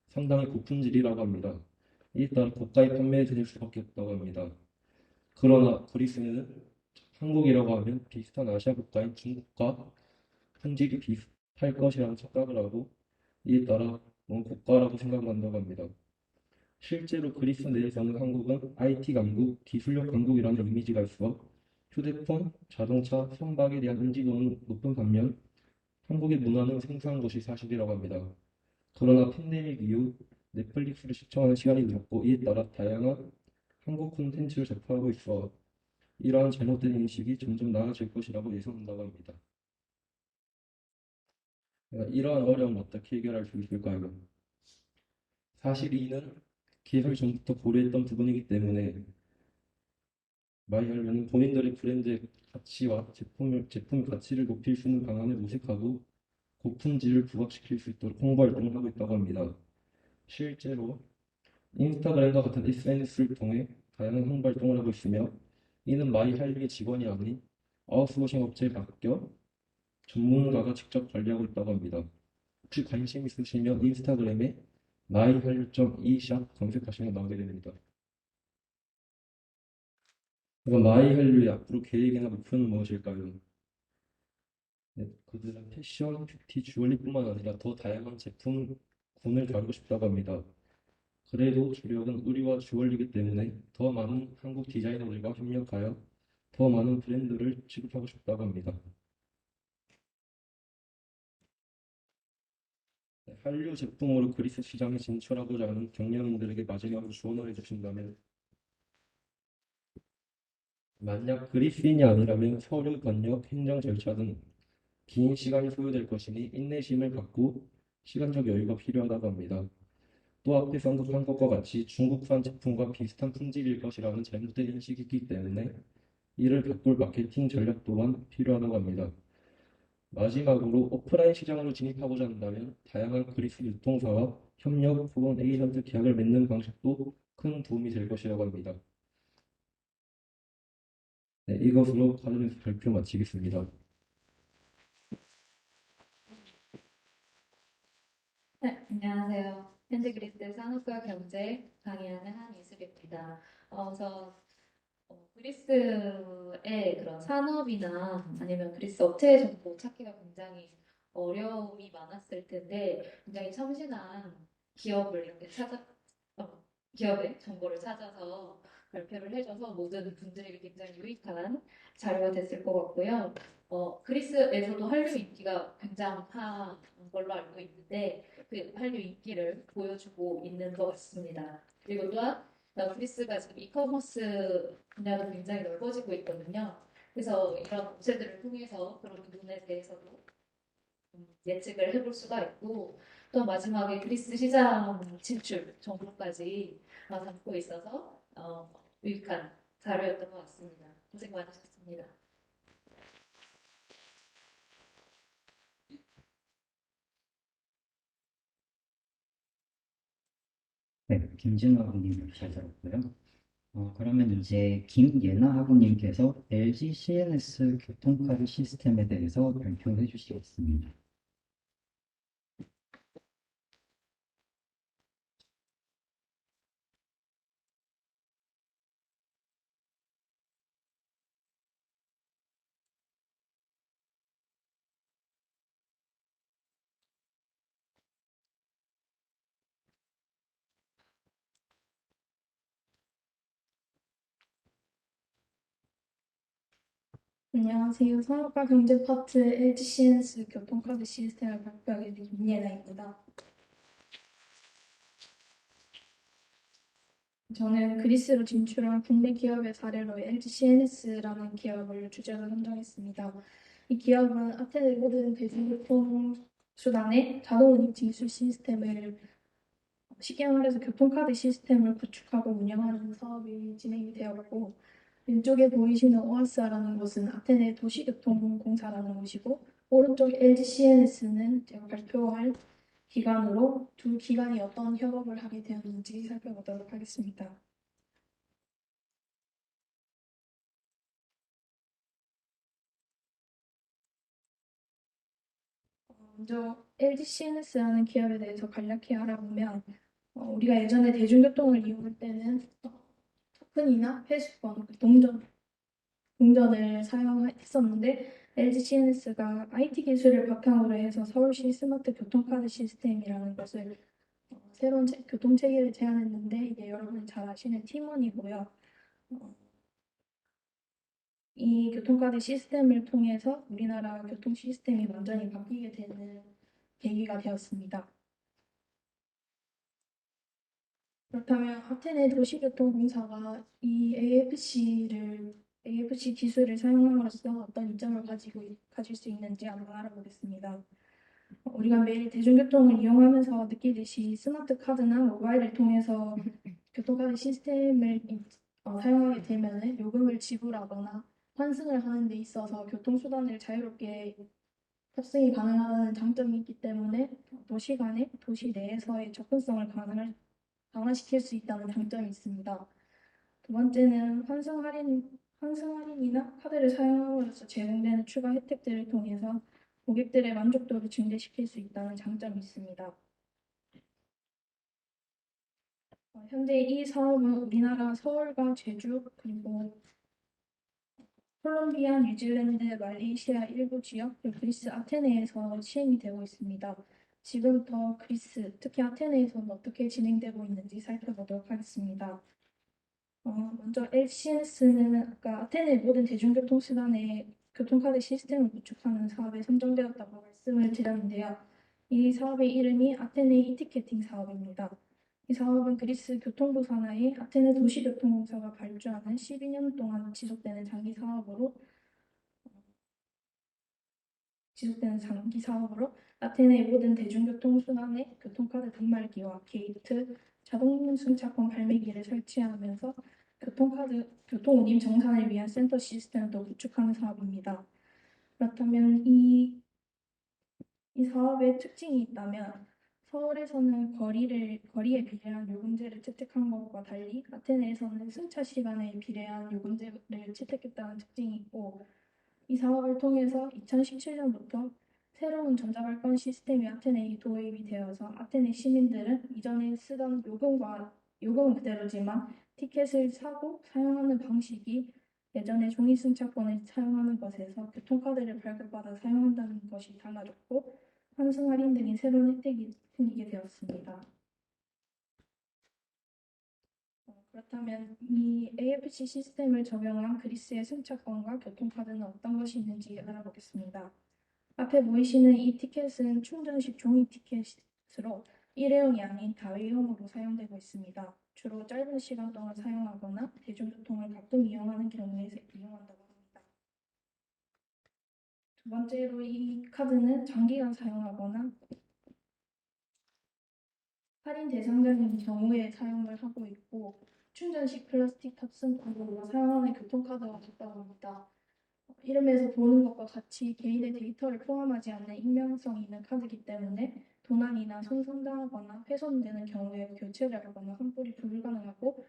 상당히 고품질이라고 합니다. 이에 따라 고가에 판매해 드릴 수밖에 없다고 합니다. 그러나 그리스는 한국이라고 하면 비슷한 아시아 국가인 중국과 품질이 비슷할 것이라는 착각을 하고 이에 따라 너무 고가라고 생각을 한다고 합니다. 실제로 그리스 내에서는 한국은 IT 강국, 기술력 강국이라는 이미지가 있어 휴대폰, 자동차, 선박에 대한 인지도는 높은 반면 한국의 문화는 생소한 것이 사실이라고 합니다. 그러나 팬데믹 이후 넷플릭스를 시청하는 시간이 늘었고 이에 따라 다양한 한국 콘텐츠를 접하고 있어 이러한 잘못된 인식이 점점 나아질 것이라고 예상한다고 합니다. 이러한 어려움을 어떻게 해결할 수 있을까요? 사실 이는 개설 전부터 고려했던 부분이기 때문에 마이알루는 본인들의 브랜드의 가치와 제품 가치를 높일 수 있는 방안을 모색하고 고품질을 부각시킬 수 있도록 홍보 활동을 하고 있다고 합니다. 실제로 인스타그램과 같은 SNS를 통해 다양한 홍보 활동을 하고 있으며 이는 마이할리의 직원이 아닌 아웃소싱 업체에 맡겨 전문가가 직접 관리하고 있다고 합니다. 혹시 관심 있으시면 인스타그램에 myhal류.e샵 검색하시면 나오게 됩니다. 그럼 마이할류의 앞으로 계획이나 목표는 무엇일까요? 네, 그들은 패션, 뷰티, 주얼리뿐만 아니라 더 다양한 제품군을 다루고 싶다고 합니다. 그래도 주력은 의류와 주얼리이기 때문에 더 많은 한국 디자이너들과 협력하여 더 많은 브랜드를 취급하고 싶다고 합니다. 네, 한류 제품으로 그리스 시장에 진출하고자 하는 경영인들에게 마지막으로 조언을 해주신다면 만약 그리스인이 아니라면 서류 번역, 행정 절차 등 긴 시간이 소요될 것이니 인내심을 갖고 시간적 여유가 필요하다고 합니다. 또 앞에서 언급한 것과 같이 중국산 제품과 비슷한 품질일 것이라는 잘못된 인식이 있기 때문에 이를 바꿀 마케팅 전략 또한 필요하다고 합니다. 마지막으로 오프라인 시장으로 진입하고자 한다면 다양한 그리스 유통사와 협력 혹은 에이전트 계약을 맺는 방식도 큰 도움이 될 것이라고 합니다. 네, 이것으로 카드뉴스 발표 마치겠습니다. 네, 안녕하세요. 현재 그리스 산업과 경제 강의하는 한이슬입니다. 그리스의 그런 산업이나 아니면 그리스 업체 정보 찾기가 굉장히 어려움이 많았을 텐데 굉장히 참신한 기업을 이렇게 기업의 정보를 찾아서 발표를 해줘서 모든 분들에게 굉장히 유익한 자료가 됐을 것 같고요. 그리스에서도 한류 인기가 굉장한 걸로 알고 있는데 그 한류 인기를 보여주고 있는 것 같습니다. 그리고 또한 그리스가 지금 이커머스 분야도 굉장히 넓어지고 있거든요. 그래서 이런 업체들을 통해서 그런 부분에 대해서도 예측을 해볼 수가 있고 또 마지막에 그리스 시장 진출 정보까지 담고 있어서 유익한 자료였던 것 같습니다. 고생 많으셨습니다. 네, 김진우 학우님 잘 들었고요. 그러면 이제 김예나 학우님께서 LG CNS 교통카드 시스템에 대해서 발표해 주시겠습니다. 안녕하세요. 산업과 경제 파트 LG CNS 교통카드 시스템을 발표하게 된 김예나입니다. 저는 그리스로 진출한 국내 기업의 사례로 LG CNS라는 기업을 주제로 선정했습니다. 이 기업은 아테네 모든 대중교통 수단의 자동 운임 징수 시스템을 쉽게 말해서 교통카드 시스템을 구축하고 운영하는 사업이 진행이 되었고 왼쪽에 보이시는 오아스아라는 곳은 아테네 도시교통공사라는 곳이고 오른쪽 LG CNS는 제가 발표할 기관으로 두 기관이 어떤 협업을 하게 되었는지 살펴보도록 하겠습니다. 먼저 LG CNS라는 기업에 대해서 간략히 알아보면 우리가 예전에 대중교통을 이용할 때는 토큰이나 회수권, 동전을 사용했었는데 LG CNS가 IT 기술을 바탕으로 해서 서울시 스마트 교통카드 시스템이라는 것을 새로운 교통체계를 제안했는데 이게 여러분이 잘 아시는 T1이고요. 이 교통카드 시스템을 통해서 우리나라 교통 시스템이 완전히 바뀌게 되는 계기가 되었습니다. 그렇다면 아테네 도시교통공사가 이 AFC 기술을 사용함으로써 어떤 이점을 가질 수 있는지 한번 알아보겠습니다. 우리가 매일 대중교통을 이용하면서 느끼듯이 스마트 카드나 모바일을 통해서 교통카드 시스템을 사용하게 되면 요금을 지불하거나 환승을 하는 데 있어서 교통수단을 자유롭게 탑승이 가능한 장점이 있기 때문에 도시 간의 도시 내에서의 접근성을 강화시킬 수 있다는 장점이 있습니다. 두 번째는 환승 할인이나 카드를 사용함으로써 제공되는 추가 혜택들을 통해서 고객들의 만족도를 증대시킬 수 있다는 장점이 있습니다. 현재 이 사업은 우리나라 서울과 제주 그리고 콜롬비아, 뉴질랜드, 말레이시아 일부 지역, 그리고 그리스 아테네에서 시행이 되고 있습니다. 지금부터 그리스, 특히 아테네에서는 어떻게 진행되고 있는지 살펴보도록 하겠습니다. 먼저 LCNS는 아까 아테네 모든 대중교통수단의 교통카드 시스템을 구축하는 사업에 선정되었다고 말씀을 드렸는데요. 이 사업의 이름이 아테네 이티켓팅 사업입니다. 이 사업은 그리스 교통부 산하의 아테네 도시교통공사가 발주하는 12년 동안 지속되는 장기 사업으로 아테네의 모든 대중교통수단의 교통카드 단말기와 게이트, 자동 승차권 발매기를 설치하면서 교통운임 정산을 위한 센터 시스템도 구축하는 사업입니다. 그렇다면 이 사업의 특징이 있다면 서울에서는 거리에 비례한 요금제를 채택한 것과 달리 아테네에서는 승차 시간에 비례한 요금제를 채택했다는 특징이 있고 이 사업을 통해서 2017년부터 새로운 전자발권 시스템이 아테네에 도입이 되어서 아테네 시민들은 이전에 쓰던 요금은 그대로지만 티켓을 사고 사용하는 방식이 예전에 종이 승차권을 사용하는 것에서 교통카드를 발급받아 사용한다는 것이 달라졌고 환승 할인 등의 새로운 혜택이 생기게 되었습니다. 그렇다면 이 AFC 시스템을 적용한 그리스의 승차권과 교통카드는 어떤 것이 있는지 알아보겠습니다. 앞에 보이시는 이 티켓은 충전식 종이 티켓으로 일회용이 아닌 다회용으로 사용되고 있습니다. 주로 짧은 시간 동안 사용하거나 대중교통을 가끔 이용하는 경우에 이용한다고 합니다. 두 번째로 이 카드는 장기간 사용하거나 할인 대상자인 경우에 사용을 하고 있고 충전식 플라스틱 탑승권으로 사용하는 교통카드와 같다고 합니다. 이름에서 보는 것과 같이 개인의 데이터를 포함하지 않는 익명성 있는 카드이기 때문에 도난이나 손상당하거나 훼손되는 경우에 교체를 하거나 환불이 불가능하고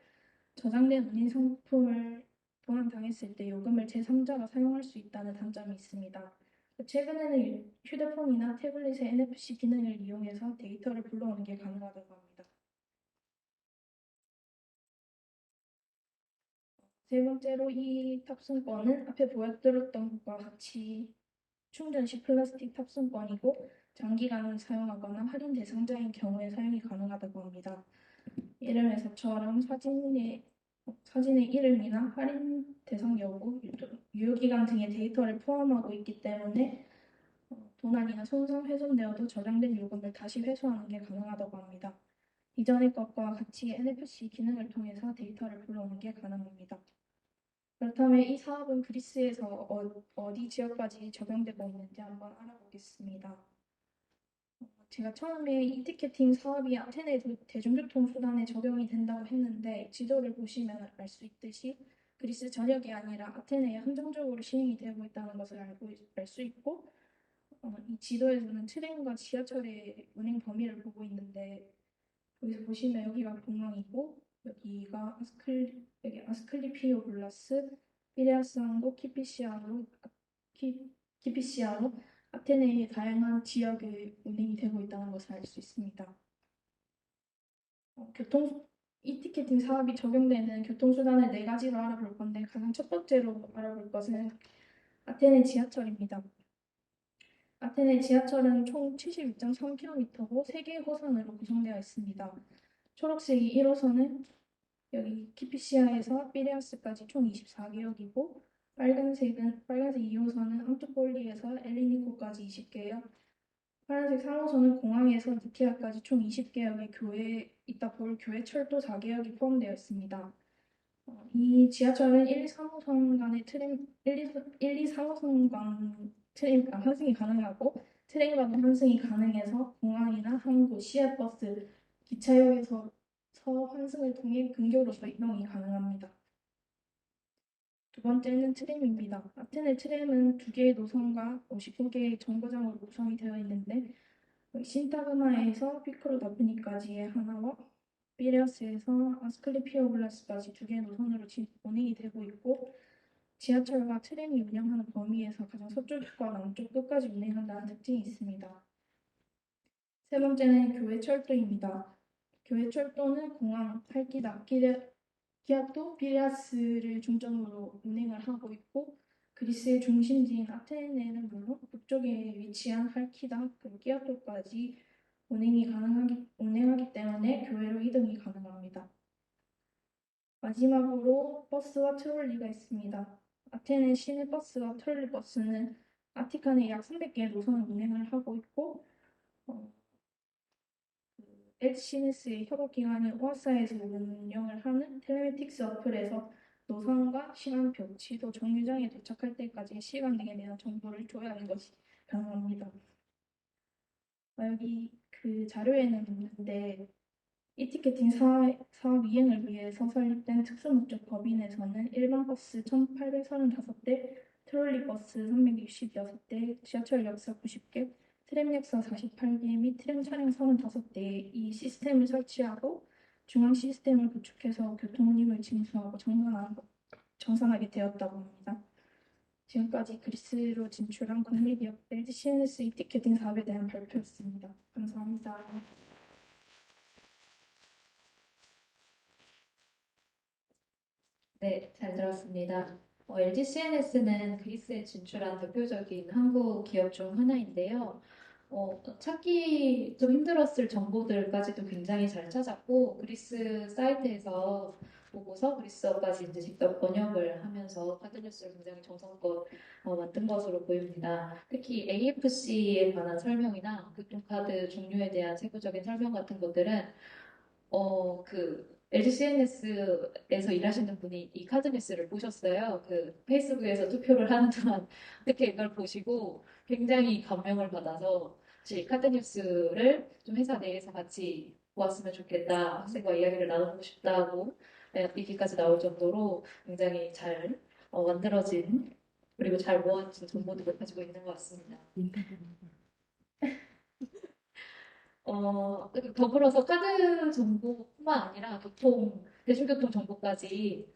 저장된 운임 상품을 도난당했을 때 요금을 제3자가 사용할 수 있다는 단점이 있습니다. 최근에는 휴대폰이나 태블릿의 NFC 기능을 이용해서 데이터를 불러오는 게 가능하다고 합니다. 세 번째로 이 탑승권은 앞에 보여드렸던 것과 같이 충전식 플라스틱 탑승권이고 장기간 사용하거나 할인 대상자인 경우에 사용이 가능하다고 합니다. 이름에서처럼 사진의 이름이나 할인 대상 여부, 유효기간 등의 데이터를 포함하고 있기 때문에 도난이나 손상 훼손되어도 저장된 요금을 다시 회수하는 게 가능하다고 합니다. 이전의 것과 같이 NFC 기능을 통해서 데이터를 불러오는 게 가능합니다. 그렇다면 이 사업은 그리스에서 어디 지역까지 적용되고 있는지 한번 알아보겠습니다. 제가 처음에 이 티켓팅 사업이 아테네 대중교통 수단에 적용이 된다고 했는데 지도를 보시면 알 수 있듯이 그리스 전역이 아니라 아테네에 한정적으로 시행이 되고 있다는 것을 알 수 있고 이 지도에서는 트램과 지하철의 운행 범위를 보고 있는데 여기서 보시면 여기가 공항이고 여기 아스클리피오 블라스, 피레아스항도 키피시아로 아테네의 다양한 지역에 운행이 되고 있다는 것을 알 수 있습니다. 이티켓팅 사업이 적용되는 교통수단을 네 가지로 알아볼 건데 가장 첫 번째로 알아볼 것은 아테네 지하철입니다. 아테네 지하철은 총 72.3km고 3개의 호선으로 구성되어 있습니다. 초록색이 1호선은 여기 키피시아에서 피레아스까지 총 24개역이고 빨간색 2호선은 안토폴리에서 엘리니코까지 20개역, 파란색 3호선은 공항에서 니케아까지 총 20개역의 교외 철도 4개역이 포함되어 있습니다. 이 지하철은 1, 2, 3호선 간의 트램 환승이 가능하고 트램과도 환승이 가능해서 공항이나 항구, 시외버스, 기차역에서 환승을 통해 근교로서 이동이 가능합니다. 두 번째는 트램입니다. 아테네 트램은 2개의 노선과 59개의 정거장으로 구성이 되어 있는데 신타그마에서 피크로다프니까지의 하나와 피레아스에서 아스클리피오블라스까지 2개의 노선으로 운행이 되고 있고 지하철과 트램이 운영하는 범위에서 가장 서쪽과 남쪽 끝까지 운행한다는 특징이 있습니다. 세 번째는 교외철도입니다. 교외철도는 공항, 팔기다, 키아토, 피레아스를 중점으로 운행을 하고 있고 그리스의 중심지인 아테네는 물론 북쪽에 위치한 할키다, 그리고 키아토까지 운행하기 때문에 교외로 이동이 가능합니다. 마지막으로 버스와 트롤리가 있습니다. 아테네 시내 버스와 트롤리 버스는 아티칸에 약 300개의 노선을 운행을 하고 있고 HCNS의 협업기관인 오아사에서 운영을 하는 텔레매틱스 어플에서 노선과 시간표, 지도, 정류장에 도착할 때까지의 시간 등에 대한 정보를 조회하는 것이 가능합니다. 여기 그 자료에는 있는데 이티켓팅 사업 이행을 위해서 설립된 특수목적 법인에서는 일반 버스 1,835대, 트롤리 버스 366대, 지하철 역사 90개, 트램 역사 48개 및 트램 차량 35대의 이 시스템을 설치하고 중앙 시스템을 구축해서 교통 운임을 징수하고 정산하게 되었다고 합니다. 지금까지 그리스로 진출한 국내기업 LG CNS 이티켓팅 사업에 대한 발표였습니다. 감사합니다. 네, 잘 들었습니다. LG CNS는 그리스에 진출한 대표적인 한국 기업 중 하나인데요. 찾기 좀 힘들었을 정보들까지도 굉장히 잘 찾았고, 그리스 사이트에서 보고서 그리스어까지 이제 직접 번역을 하면서 카드뉴스를 굉장히 정성껏 만든 것으로 보입니다. 특히 AFC에 관한 설명이나 교통카드 종류에 대한 세부적인 설명 같은 것들은 LG CNS에서 일하시는 분이 이 카드 뉴스를 보셨어요. 그 페이스북에서 투표를 하는 동안 특히 이걸 보시고 굉장히 감명을 받아서 사실 카드 뉴스를 좀 회사 내에서 같이 보았으면 좋겠다, 학생과 이야기를 나누고 싶다고 얘기까지 나올 정도로 굉장히 잘 만들어진 그리고 잘 모아진 정보들을 가지고 있는 것 같습니다. 더불어서 카드 정보뿐만 아니라 대중교통 정보까지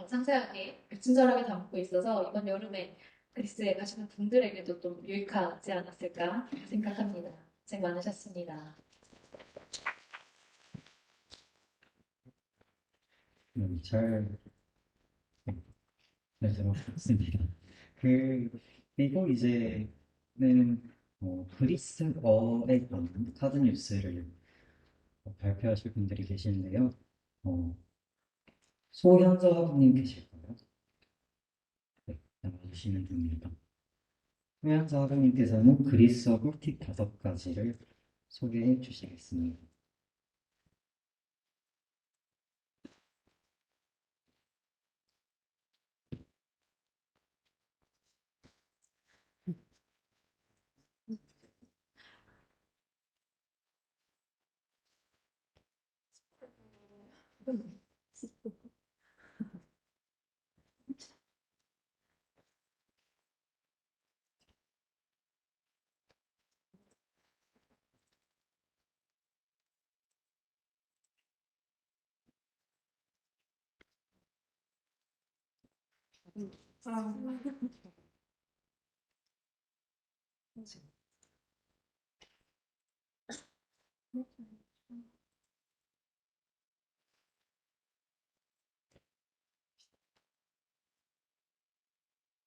상세하게 친절하게 담고 있어서 이번 여름에 그리스에 가시는 분들에게도 좀 유익하지 않았을까 생각합니다. 고생 많으셨습니다. 잘 들었습니다. 그리고 이제는 그리스어에 관한 카드 뉴스를 발표하실 분들이 계시는데요. 소현서 학우님 계실까요? 네, 나와주시면 됩니다. 소현서 학우님께서는 그리스어 꿀팁 5가지를 소개해 주시겠습니다. 아,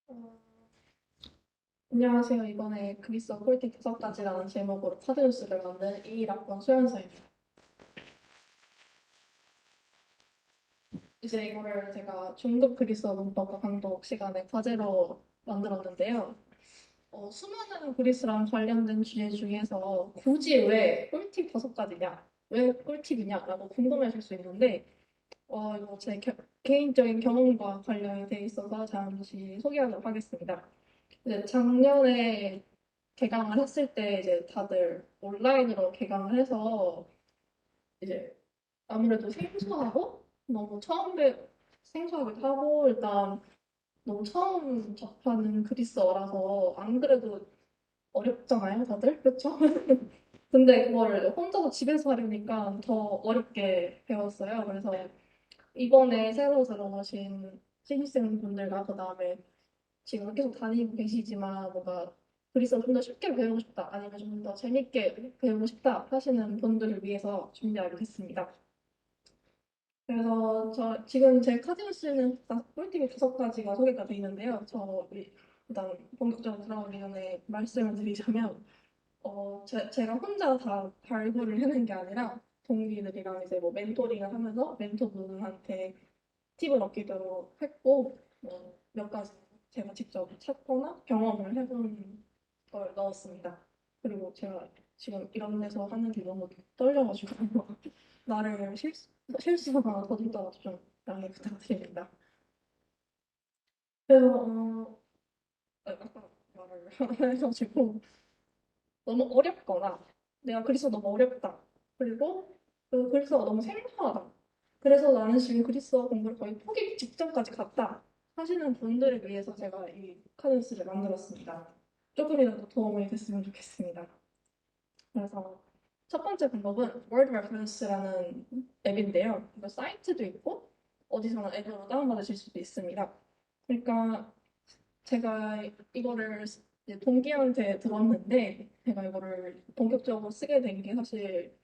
어, 안녕하세요. 이번에 그리스어 꿀팁 5가지라는 제목으로 카드뉴스를 만든 21학번 소연서입니다. 이제 이거를 제가 중급 그리스어 문법과 강독 시간에 과제로 만들었는데요. 수많은 그리스랑 관련된 주제 중에서 굳이 왜 꿀팁 5가지냐, 왜 꿀팁이냐라고 궁금해하실 수 있는데, 이거 제 개인적인 경험과 관련돼 있어서 잠시 소개하도록 하겠습니다. 이제 작년에 개강을 했을 때 이제 다들 온라인으로 개강을 해서 이제 아무래도 생소하고 너무 생소하기도 하고 일단 너무 처음 접하는 그리스어라서 안 그래도 어렵잖아요, 다들? 그렇죠? 근데 그거를 혼자서 집에서 하려니까 더 어렵게 배웠어요. 그래서 이번에 새로 들어오신 신입생분들과 그다음에 지금 계속 다니고 계시지만 뭔가 그리스어 좀 더 쉽게 배우고 싶다 아니면 좀 더 재밌게 배우고 싶다 하시는 분들을 위해서 준비하게 됐습니다. 그래서 지금 제 카디오스는 꿀팁이 5가지가 소개가 돼 있는데요. 일단 본격적으로 들어가기 전에 말씀을 드리자면 제가 혼자 다 발굴을 해낸 게 아니라 동기들이랑 이제 뭐 멘토링을 하면서 멘토분한테 팁을 얻기도 했고 몇 가지 제가 직접 찾거나 경험을 해본 걸 넣었습니다. 그리고 제가 지금 이런 데서 하는 게 너무 떨려가지고 나를 실수하거나 더듬다가 좀 양해 부탁드립니다. 그래서 아까 말을 해가지고 너무 어렵거나 내가 그리스어 너무 어렵다. 그리고 그 그리스어가 너무 생소하다. 그래서 나는 지금 그리스어 공부를 거의 포기 직전까지 갔다 하시는 분들을 위해서 제가 이 카드뉴스를 만들었습니다. 조금이라도 도움이 됐으면 좋겠습니다. 그래서 첫 번째 방법은 Word Reference라는 앱인데요. 이거 사이트도 있고 어디서나 앱으로 다운받으실 수도 있습니다. 그러니까 제가 이거를 이제 동기한테 들었는데 제가 이거를 본격적으로 쓰게 된 게 사실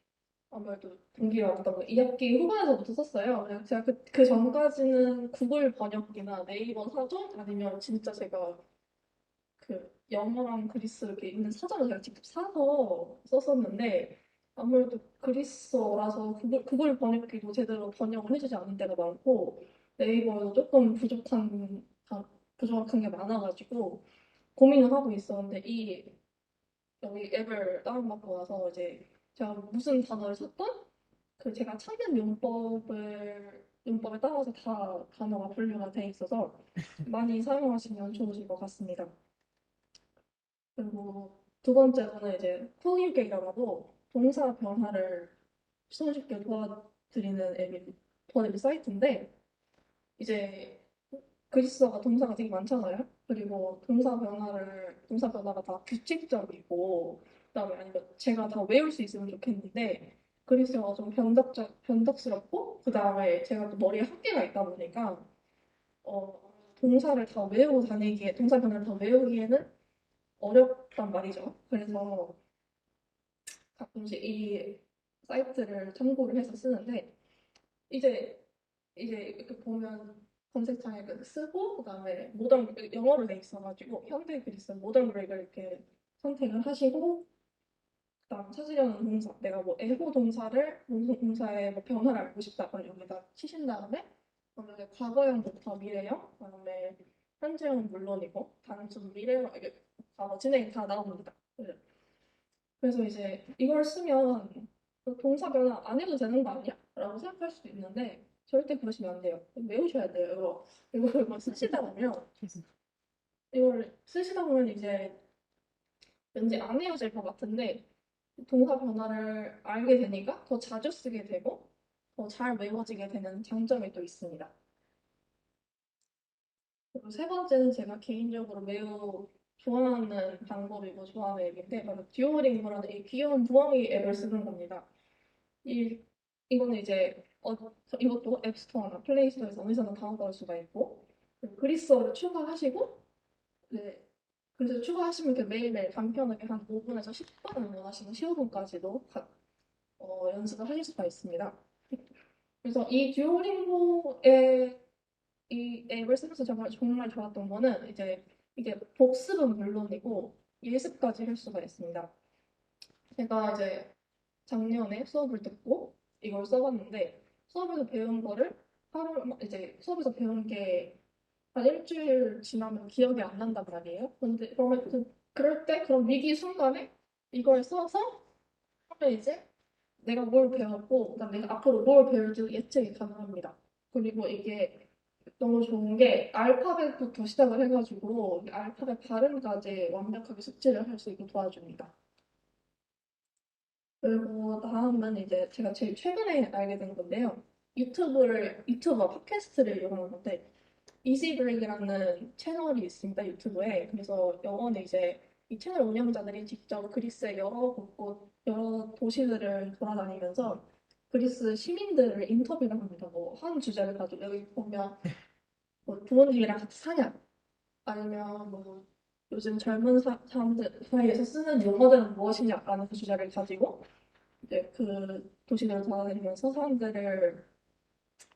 아무래도 동기가 어떤 2학기 후반에서부터 썼어요. 그냥 제가 그 전까지는 구글 번역기나 네이버 사전 아니면 진짜 제가 그 영어랑 그리스 이렇게 있는 사전을 제가 직접 사서 썼었는데 아무래도 그리스어라서 구글 번역기도 제대로 번역을 해주지 않는 데가 많고 네이버에도 조금 부족한 게 많아가지고 고민을 하고 있었는데 여기 앱을 다운받고 나서 이제 제가 무슨 단어를 찾던 그 제가 찾는 문법에 따라서 다 단어가 분류가 돼 있어서 많이 사용하시면 좋으실 것 같습니다. 그리고 두 번째로는 이제 후기계라고 동사 변화를 손쉽게 도와드리는 사이트인데 이제 그리스어가 동사가 되게 많잖아요. 그리고 동사 변화가 다 규칙적이고 그다음에 아니면 제가 다 외울 수 있으면 좋겠는데 그리스어가 좀 변덕스럽고 그다음에 제가 또 머리에 한계가 있다 보니까 동사 변화를 다 외우기에는 어렵단 말이죠. 그래서 가끔씩 이 사이트를 참고를 해서 쓰는데 이제 이렇게 보면 검색창에 쓰고 그다음에 모던 영어로 돼 있어가지고 현대 그리스 모던 그렉을 이렇게 선택을 하시고 그다음 찾으려는 동사 내가 뭐 애호 동사를 무슨 동사의 뭐 변화를 알고 싶다 그럼 여기다 치신 다음에 그다음에 과거형부터 미래형 그다음에 현재형은 물론이고 단순 미래형 이게 과거 진행이 다 나옵니다. 그래서 이제 이걸 쓰면 동사 변화 안 해도 되는 거 아니야? 라고 생각할 수도 있는데 절대 그러시면 안 돼요. 외우셔야 돼요. 이걸 쓰시다 보면 이제 왠지 안 헤어질 것 같은데 동사 변화를 알게 되니까 더 자주 쓰게 되고 더 잘 외워지게 되는 장점이 또 있습니다. 그리고 세 번째는 제가 개인적으로 매우 좋아하는 방법이고 좋아하는 앱인데 바로 듀오링고라는 이 귀여운 부엉이 앱을 쓰는 겁니다. 이거는 이제 이것도 앱스토어나 플레이스토어에서 어디서나 다운받을 수가 있고 그리스어를 추가하시고, 네. 그래서 추가하시면 이렇게 매일매일 간편하게 한 5분에서 10분을 원하시는 15분까지도 연습을 하실 수가 있습니다. 그래서 이 듀오링고의 이 앱을 쓰면서 정말 좋았던 거는 이제 이게 복습은 물론이고 예습까지 할 수가 있습니다. 제가 이제 작년에 수업을 듣고 이걸 써봤는데 수업에서 배운 거를 이제 수업에서 배운 게 한 일주일 지나면 기억이 안 난단 말이에요. 근데 그럴 때 그런 위기 순간에 이걸 써서 하면 이제 내가 뭘 배웠고 그다음 내가 앞으로 뭘 배울지도 예측이 가능합니다. 그리고 이게 너무 좋은 게 알파벳부터 시작을 해가지고 알파벳 발음까지 완벽하게 숙지를 할 수 있게 도와줍니다. 그리고 다음은 이제 제가 제일 최근에 알게 된 건데요. 유튜버 팟캐스트를 이용하는 건데 이지브레이크라는 채널이 있습니다. 유튜브에. 그래서 영어는 이제 이 채널 운영자들이 직접 그리스의 여러 도시들을 돌아다니면서 그리스 시민들을 인터뷰를 합니다. 뭐 한 주제를 가지고 여기 보면 뭐 부모님이랑 같이 사냐 아니면 뭐 요즘 젊은 사람들 사이에서 쓰는 용어들은 무엇이냐라는 그 주제를 가지고 이제 그 도시들을 돌아다니면서 사람들을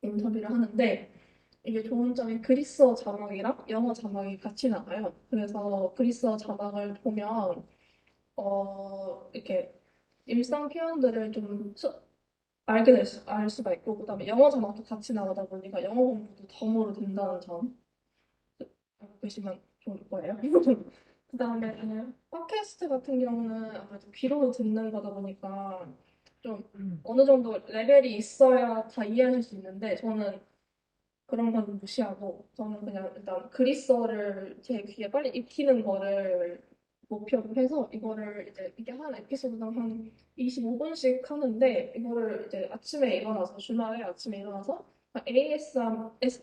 인터뷰를 하는데 이게 좋은 점이 그리스어 자막이랑 영어 자막이 같이 나와요. 그래서 그리스어 자막을 보면 이렇게 일상 표현들을 좀 알 수가 있고 그다음에 영어 자막도 같이 나오다 보니까 영어 공부도 덤으로 된다는 점 알고 계시면 좋을 거예요. 그다음에 팟캐스트 같은 경우는 아무래도 귀로 듣는 거다 보니까 좀 어느 정도 레벨이 있어야 다 이해하실 수 있는데 저는 그런 건 무시하고 저는 그냥 일단 그리스어를 제 귀에 빨리 익히는 거를 목표로 해서 이거를 이제 이게 한 에피소드당 한 25분씩 하는데 이거를 이제 아침에 일어나서 주말에 아침에 일어나서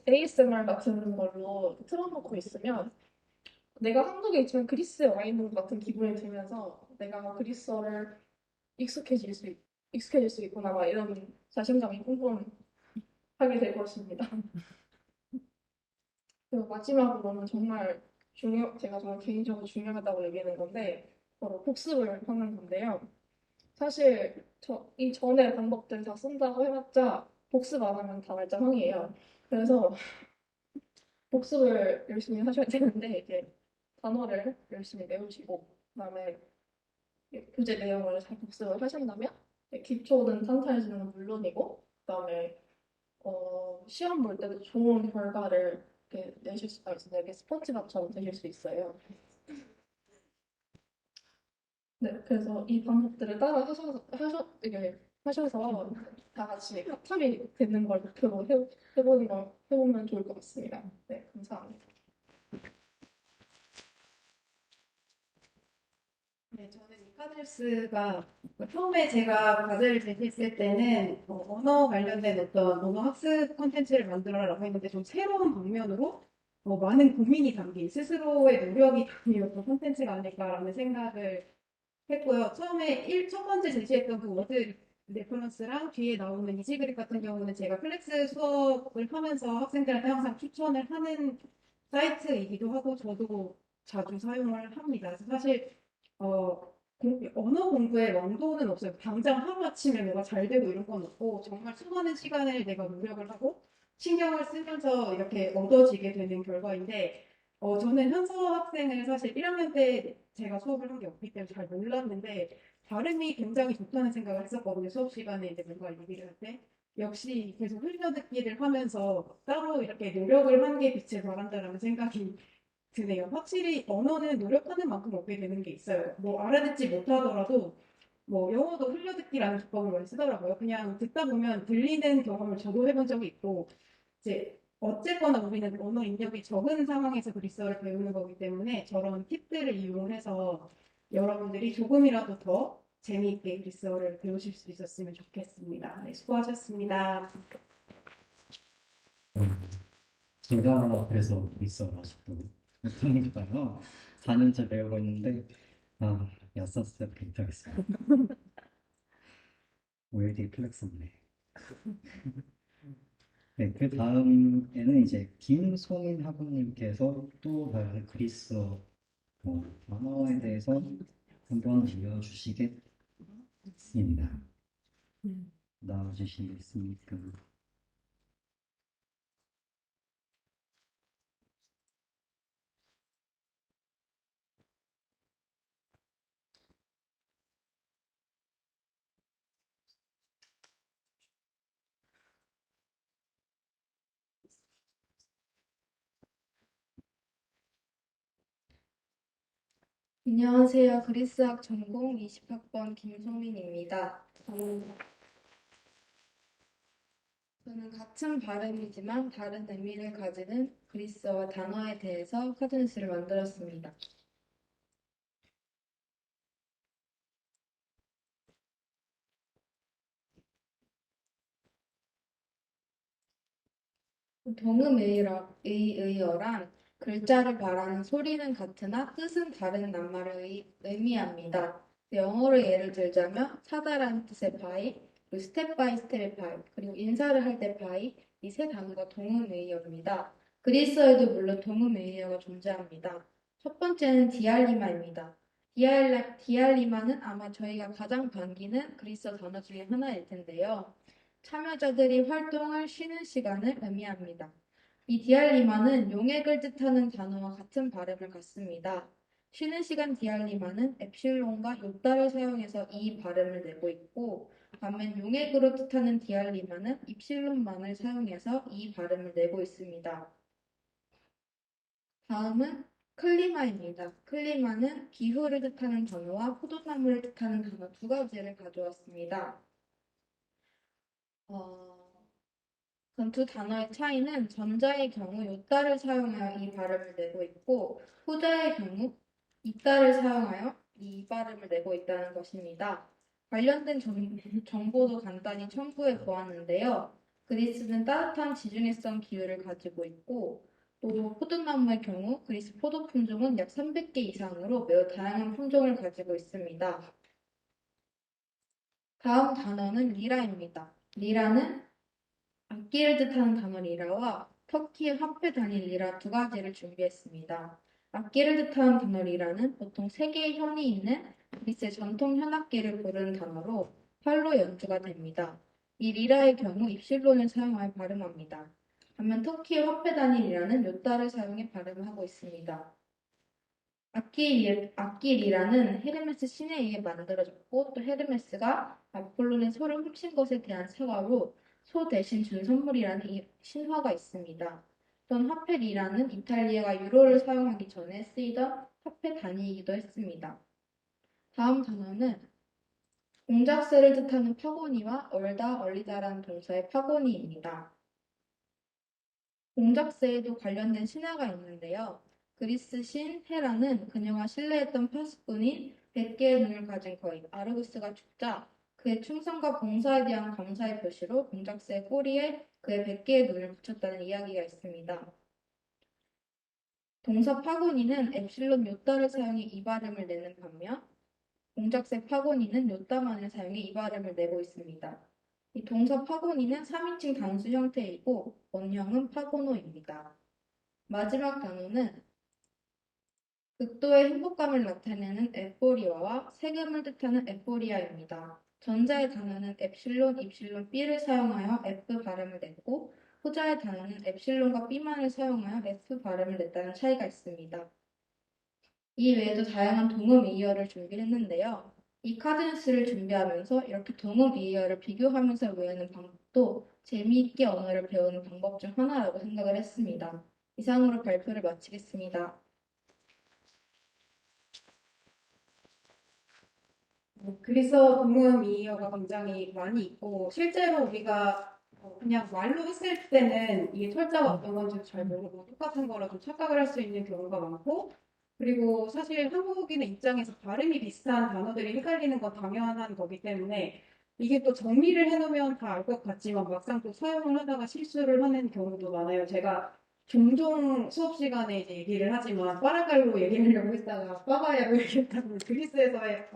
ASMR 같은 걸로 틀어놓고 있으면 내가 한국에 있지만 그리스에 와 있는 것 같은 기분이 들면서 내가 그리스어를 익숙해질 수, 익숙해질 수 있구나 막 이런 자신감이 뿜뿜하게 될 것입니다. 그리고 마지막으로는 제가 정말 개인적으로 중요하다고 여기는 건데, 바로 복습을 하는 건데요. 사실, 이 전에 방법들 다 쓴다고 해봤자, 복습 안 하면 다 말짱항이에요. 그래서, 복습을 열심히 하셔야 되는데, 이제, 단어를 열심히 외우시고, 그다음에 교재 내용을 잘 복습을 하신다면, 기초는 탄탄해지는 건 물론이고, 그다음에 시험 볼 때도 좋은 결과를 이렇게 내실 수가 있어요. 이게 스포츠밥처럼 되실 수 있어요. 네, 그래서 이 방법들을 따라 이게 하셔서 다 같이 합탑이 되는 걸 목표로 해보면 좋을 것 같습니다. 네, 감사합니다. 네, 저는 이카들스가 처음에 제가 과제를 제시했을 때는 언어 관련된 어떤 언어 학습 콘텐츠를 만들어라고 했는데 좀 새로운 방면으로 많은 고민이 담긴 스스로의 노력이 담긴 어떤 콘텐츠가 아닐까라는 생각을 했고요. 첫 번째 제시했던 그 워드 레퍼런스랑 뒤에 나오는 이지그립 같은 경우는 제가 플렉스 수업을 하면서 학생들한테 항상 추천을 하는 사이트이기도 하고 저도 자주 사용을 합니다. 그래서 사실 언어 공부에 왕도는 없어요. 당장 하루아침에 뭐가 잘 되고 이런 건 없고 정말 수많은 시간을 내가 노력을 하고 신경을 쓰면서 이렇게 얻어지게 되는 결과인데 저는 현서 학생을 사실 1학년 때 제가 수업을 한 게 없기 때문에 잘 몰랐는데 발음이 굉장히 좋다는 생각을 했었거든요. 수업 시간에 이제 뭔가 얘기를 할 때. 역시 계속 흘려듣기를 하면서 따로 이렇게 노력을 한 게 빛을 발한다라는 생각이 드네요. 확실히 언어는 노력하는 만큼 얻게 되는 게 있어요. 뭐 알아듣지 못하더라도 뭐 영어도 흘려듣기라는 기법을 많이 쓰더라고요. 그냥 듣다 보면 들리는 경험을 저도 해본 적이 있고 이제 어쨌거나 우리는 언어 입력이 적은 상황에서 그리스어를 배우는 거기 때문에 저런 팁들을 이용해서 여러분들이 조금이라도 더 재미있게 그리스어를 배우실 수 있었으면 좋겠습니다. 네, 수고하셨습니다. 제가 그래서 있어 가지고 못하니까요. 4년째 배우고 있는데 였었어요. 못하겠어요. 왜 이렇게 플렉스네. 네, 그 다음에는 이제 김소민 학우님께서 또 다른 그리스어 단어에 대해서 한번 알려주시겠습니다. 나와주시겠습니까? 안녕하세요. 그리스학 전공 20학번 김소민입니다. 저는 같은 발음이지만 다른 의미를 가지는 그리스어와 단어에 대해서 카드뉴스를 만들었습니다. 동음의어란 글자를 발하는 소리는 같으나 뜻은 다른 낱말을 의미합니다. 영어로 예를 들자면 차다라는 뜻의 바이, 그리고 스텝 바이 스텝의 바이, 그리고 인사를 할 때 바이, 이 세 단어가 동음의어입니다. 그리스어에도 물론 동음의어가 존재합니다. 첫 번째는 디알리마입니다. 디알리마는 아마 저희가 가장 반기는 그리스어 단어 중에 하나일 텐데요. 참여자들이 활동을 쉬는 시간을 의미합니다. 이 디알리마는 용액을 뜻하는 단어와 같은 발음을 갖습니다. 쉬는 시간 디알리마는 엡실론과 요따를 사용해서 이 발음을 내고 있고, 반면 용액으로 뜻하는 디알리마는 입실론만을 사용해서 이 발음을 내고 있습니다. 다음은 클리마입니다. 클리마는 기후를 뜻하는 단어와 포도나무를 뜻하는 단어 두 가지를 가져왔습니다. 그럼 두 단어의 차이는 전자의 경우 요따를 사용하여 이 발음을 내고 있고 후자의 경우 이따를 사용하여 이 발음을 내고 있다는 것입니다. 관련된 정보도 간단히 첨부해 보았는데요. 그리스는 따뜻한 지중해성 기후를 가지고 있고 또 포도나무의 경우 그리스 포도 품종은 약 300개 이상으로 매우 다양한 품종을 가지고 있습니다. 다음 단어는 리라입니다. 리라는 악기를 뜻하는 단어 리라와 터키의 화폐 단위 리라 두 가지를 준비했습니다. 악기를 뜻하는 단어 리라는 보통 세 개의 현이 있는 그리스의 전통 현악기를 부르는 단어로 팔로 연주가 됩니다. 이 리라의 경우 입실론을 사용하여 발음합니다. 반면 터키의 화폐 단위 리라는 요따를 사용해 발음을 하고 있습니다. 악기 리라는 헤르메스 신에 의해 만들어졌고 또 헤르메스가 아폴론의 소를 훔친 것에 대한 사과로 소 대신 준 선물이라는 신화가 있습니다. 또한 화폐 리라는 이탈리아가 유로를 사용하기 전에 쓰이던 화폐 단위이기도 했습니다. 다음 단어는 공작새를 뜻하는 파고니와 얼리다라는 동사의 파고니입니다. 공작새에도 관련된 신화가 있는데요. 그리스 신 헤라는 그녀가 신뢰했던 파수꾼인 100개의 눈을 가진 거인 아르구스가 죽자 그의 충성과 봉사에 대한 감사의 표시로 공작새의 꼬리에 그의 100개의 눈을 붙였다는 이야기가 있습니다. 동사 파고니는 엡실론 요따를 사용해 이 발음을 내는 반면 공작새 파고니는 요따만을 사용해 이 발음을 내고 있습니다. 이 동사 파고니는 3인칭 단수 형태이고 원형은 파고노입니다. 마지막 단어는 극도의 행복감을 나타내는 에포리아와 세금을 뜻하는 에포리아입니다. 전자의 단어는 엡실론, 입실론, B를 사용하여 F 발음을 냈고 후자의 단어는 엡실론과 B만을 사용하여 F 발음을 냈다는 차이가 있습니다. 이 외에도 다양한 동음이어를 준비했는데요. 이 카드뉴스를 준비하면서 이렇게 동음이어를 비교하면서 외우는 방법도 재미있게 언어를 배우는 방법 중 하나라고 생각을 했습니다. 이상으로 발표를 마치겠습니다. 그리스어 동음이어가 굉장히 많이 있고 실제로 우리가 그냥 말로 했을 때는 이게 철자가 어떤 건지 잘 모르고 똑같은 거라 좀 착각을 할 수 있는 경우가 많고 그리고 사실 한국인의 입장에서 발음이 비슷한 단어들이 헷갈리는 건 당연한 거기 때문에 이게 또 정리를 해놓으면 다 알 것 같지만 막상 또 사용을 하다가 실수를 하는 경우도 많아요. 제가 종종 수업 시간에 이제 얘기를 하지만 빠라갈로 얘기하려고 했다가 빠바야로 얘기했다고 그리스에서의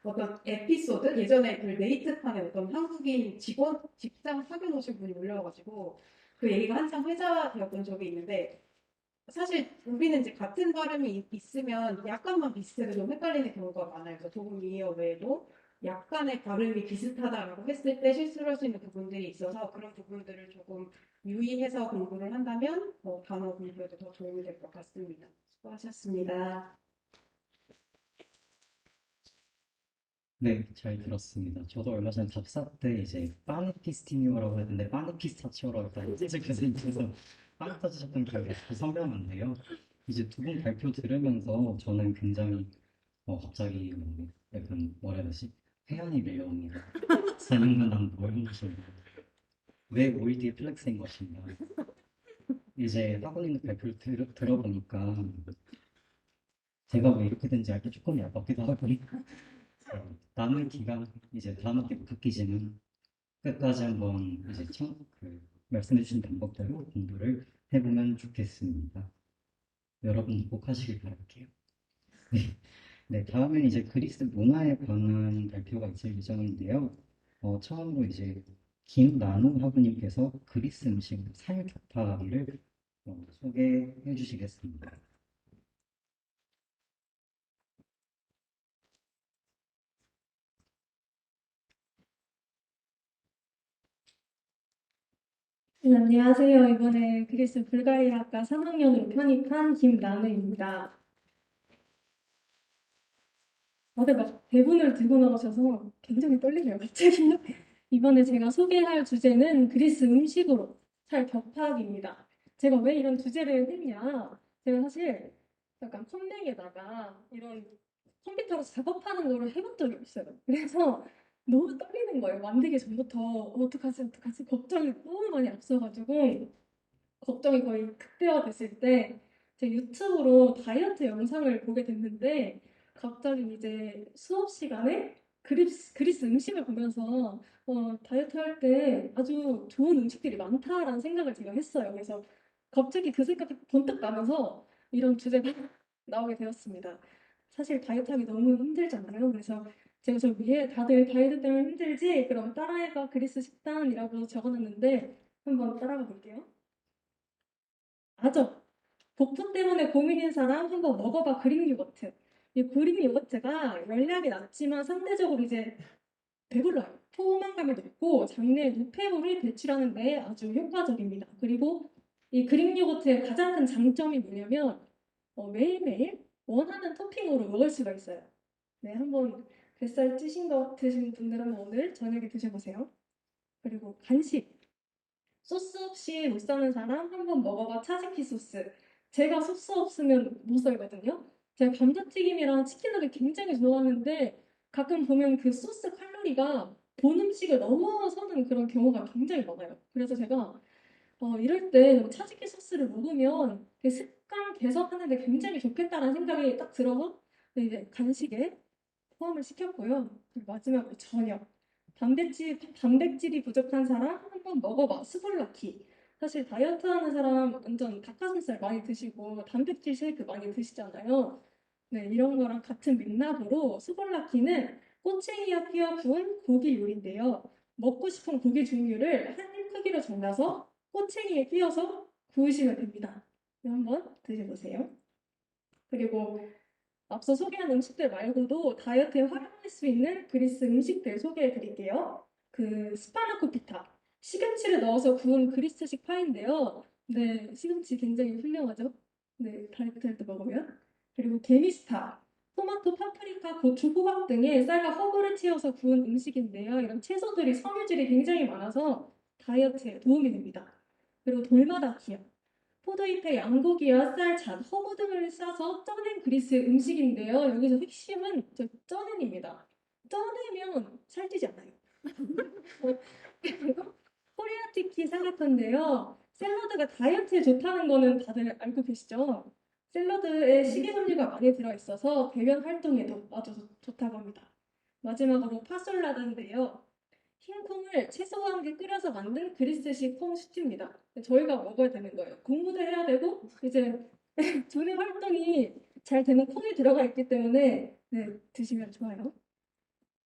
어떤 에피소드 예전에 그 네이트판에 어떤 한국인 직장 사귀어 오신 분이 올려와가지고 그 얘기가 한창 회자되었던 적이 있는데 사실 우리는 이제 같은 발음이 있으면 약간만 비슷해도 좀 헷갈리는 경우가 많아요. 그래서 도구미어 외에도 약간의 발음이 비슷하다라고 했을 때 실수를 할 수 있는 부분들이 있어서 그런 부분들을 조금 유의해서 공부를 한다면 단어 공부에도 더 도움이 될 것 같습니다. 수고하셨습니다. 네, 잘 들었습니다. 저도 얼마 전에 답사 때 이제 파네피스티니오라고 했는데 파네피스타치오라고 했다. 이제 교수님께서 빵 터지셨던 기억이 아주 선명한데요. 이제 두 분 발표 들으면서 저는 굉장히 갑자기 약간 뭐라 해야 되지? 회한이 밀려옵니다. 4년간 난뭘 했는지 왜 오일드의 플렉스인 것인가. 이제 학원님 발표를 들어보니까 제가 왜 이렇게 된지 알게 조금 얇게 하고 남은 기간 이제 다음 학기 바뀌지만 끝까지 한번 이제 말씀해 주신 방법대로 공부를 해보면 좋겠습니다. 여러분 꼭 하시길 바랄게요. 네, 네, 다음은 이제 그리스 문화에 관한 발표가 있을 예정인데요. 처음으로 이제 김나노 학우님께서 그리스 음식 살교파를 소개해 주시겠습니다. 네, 안녕하세요. 이번에 그리스 불가리아학과 3학년으로 편입한 김나누입니다. 다들 막 대본을 들고 나오셔서 굉장히 떨리네요, 갑자기. 이번에 제가 소개할 주제는 그리스 음식으로 살 격파학입니다. 제가 왜 이런 주제를 했냐? 제가 사실 약간 컴맹에다가 이런 컴퓨터로 작업하는 거를 해본 적이 없어요. 그래서 너무 떨리는 거예요. 만들기 전부터 어떡하지 걱정이 너무 많이 앞서가지고 걱정이 거의 극대화됐을 때 제 유튜브로 다이어트 영상을 보게 됐는데 갑자기 이제 수업 시간에 그리스 음식을 보면서 다이어트 할 때 아주 좋은 음식들이 많다라는 생각을 제가 했어요. 그래서 갑자기 그 생각이 번뜩 나면서 이런 주제가 나오게 되었습니다. 사실 다이어트 하기 너무 힘들잖아요. 그래서 제가 저 위에 다들 다이어트 때문에 힘들지? 그럼 따라해봐 그리스 식단이라고 적어놨는데 한번 따라가 볼게요. 맞아. 복부 때문에 고민인 사람 한번 먹어봐 그릭 요거트. 이 그릭 요거트가 열량이 낮지만 상대적으로 이제 배불러요. 포만감이 높고 장내에 노폐물을 배출하는 데 아주 효과적입니다. 그리고 이 그릭 요거트의 가장 큰 장점이 뭐냐면 매일매일 원하는 토핑으로 먹을 수가 있어요. 네, 한번 뱃살 찌신 거 드신 분들은 오늘 저녁에 드셔보세요. 그리고 간식. 소스 없이 못 사는 사람 한번 먹어봐 차즈키 소스. 제가 소스 없으면 못 살거든요. 제가 감자튀김이랑 치킨 너겟 굉장히 좋아하는데 가끔 보면 그 소스 칼로리가 본 음식을 넘어서는 그런 경우가 굉장히 많아요. 그래서 제가 이럴 때 차즈키 소스를 먹으면 그 습관 개선하는 데 굉장히 좋겠다라는 생각이 딱 들어서 이제 간식에 포함을 시켰고요. 그리고 마지막으로 저녁. 단백질이 부족한 사람 한번 먹어봐. 스볼라키. 사실 다이어트 하는 사람 완전 닭가슴살 많이 드시고 단백질 쉐이크 많이 드시잖아요. 네, 이런 거랑 같은 맥락으로 스볼라키는 꼬챙이와 끼워 구운 고기 요리인데요. 먹고 싶은 고기 종류를 한 입 크기로 잘라서 꼬챙이에 끼워서 구우시면 됩니다. 네, 한번 드셔보세요. 그리고 앞서 소개한 음식들 말고도 다이어트에 활용할 수 있는 그리스 음식들 소개해 드릴게요. 그 스파나코피타, 시금치를 넣어서 구운 그리스식 파인데요. 네, 시금치 굉장히 훌륭하죠? 네, 다이어트 할 때 먹으면. 그리고 게미스타, 토마토, 파프리카, 고추, 호박 등의 쌀과 허브를 채워서 구운 음식인데요. 이런 채소들이 섬유질이 굉장히 많아서 다이어트에 도움이 됩니다. 그리고 돌마다키요. 포도잎에 양고기와 쌀, 잣, 허브 등을 싸서 쪄낸 그리스 음식인데요. 여기서 핵심은 저 쪄낸입니다. 쪄내면 살찌지 않아요. 그리고 코리아티키 샐러드인데요. 샐러드가 다이어트에 좋다는 거는 다들 알고 계시죠? 샐러드에 식이섬유가 많이 들어있어서 배변 활동에도 아주 좋다고 합니다. 마지막으로 파솔라드인데요. 흰 콩을 채소와 함께 끓여서 만든 그리스식 콩 스튜입니다. 저희가 먹어야 되는 거예요. 공부도 해야 되고 이제 두뇌 활동이 잘 되는 콩이 들어가 있기 때문에 네, 드시면 좋아요.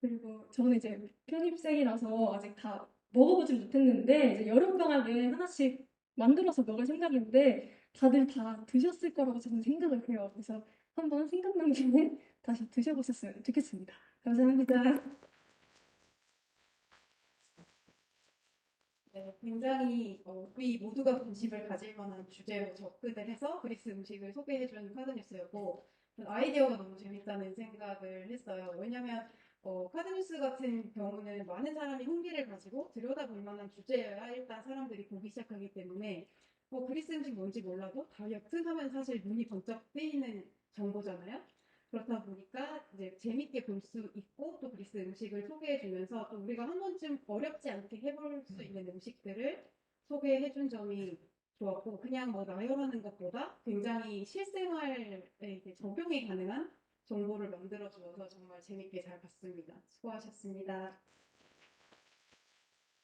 그리고 저는 이제 편입생이라서 아직 다 먹어보진 못했는데 이제 여름 방학에 하나씩 만들어서 먹을 생각인데 다들 다 드셨을 거라고 저는 생각을 해요. 그래서 한번 생각난 김에 다시 드셔보셨으면 좋겠습니다. 감사합니다. 네, 굉장히 우리 모두가 관심을 가질 만한 주제로 접근을 해서 그리스 음식을 소개해준 카드뉴스였고 아이디어가 너무 재밌다는 생각을 했어요. 왜냐하면 카드뉴스 같은 경우는 많은 사람이 흥미를 가지고 들여다볼 만한 주제여야 일단 사람들이 보기 시작하기 때문에 그리스 음식 뭔지 몰라도 다이어트 하면 사실 눈이 번쩍 뜨이는 정보잖아요. 그렇다 보니까 이제 재밌게 볼 수 있고 또 그리스 음식을 소개해주면서 또 우리가 한 번쯤 어렵지 않게 해볼 수 있는 음식들을 소개해준 점이 좋았고 그냥 뭐 나열하는 것보다 굉장히 실생활에 이제 적용이 가능한 정보를 만들어 주어서 정말 재밌게 잘 봤습니다. 수고하셨습니다.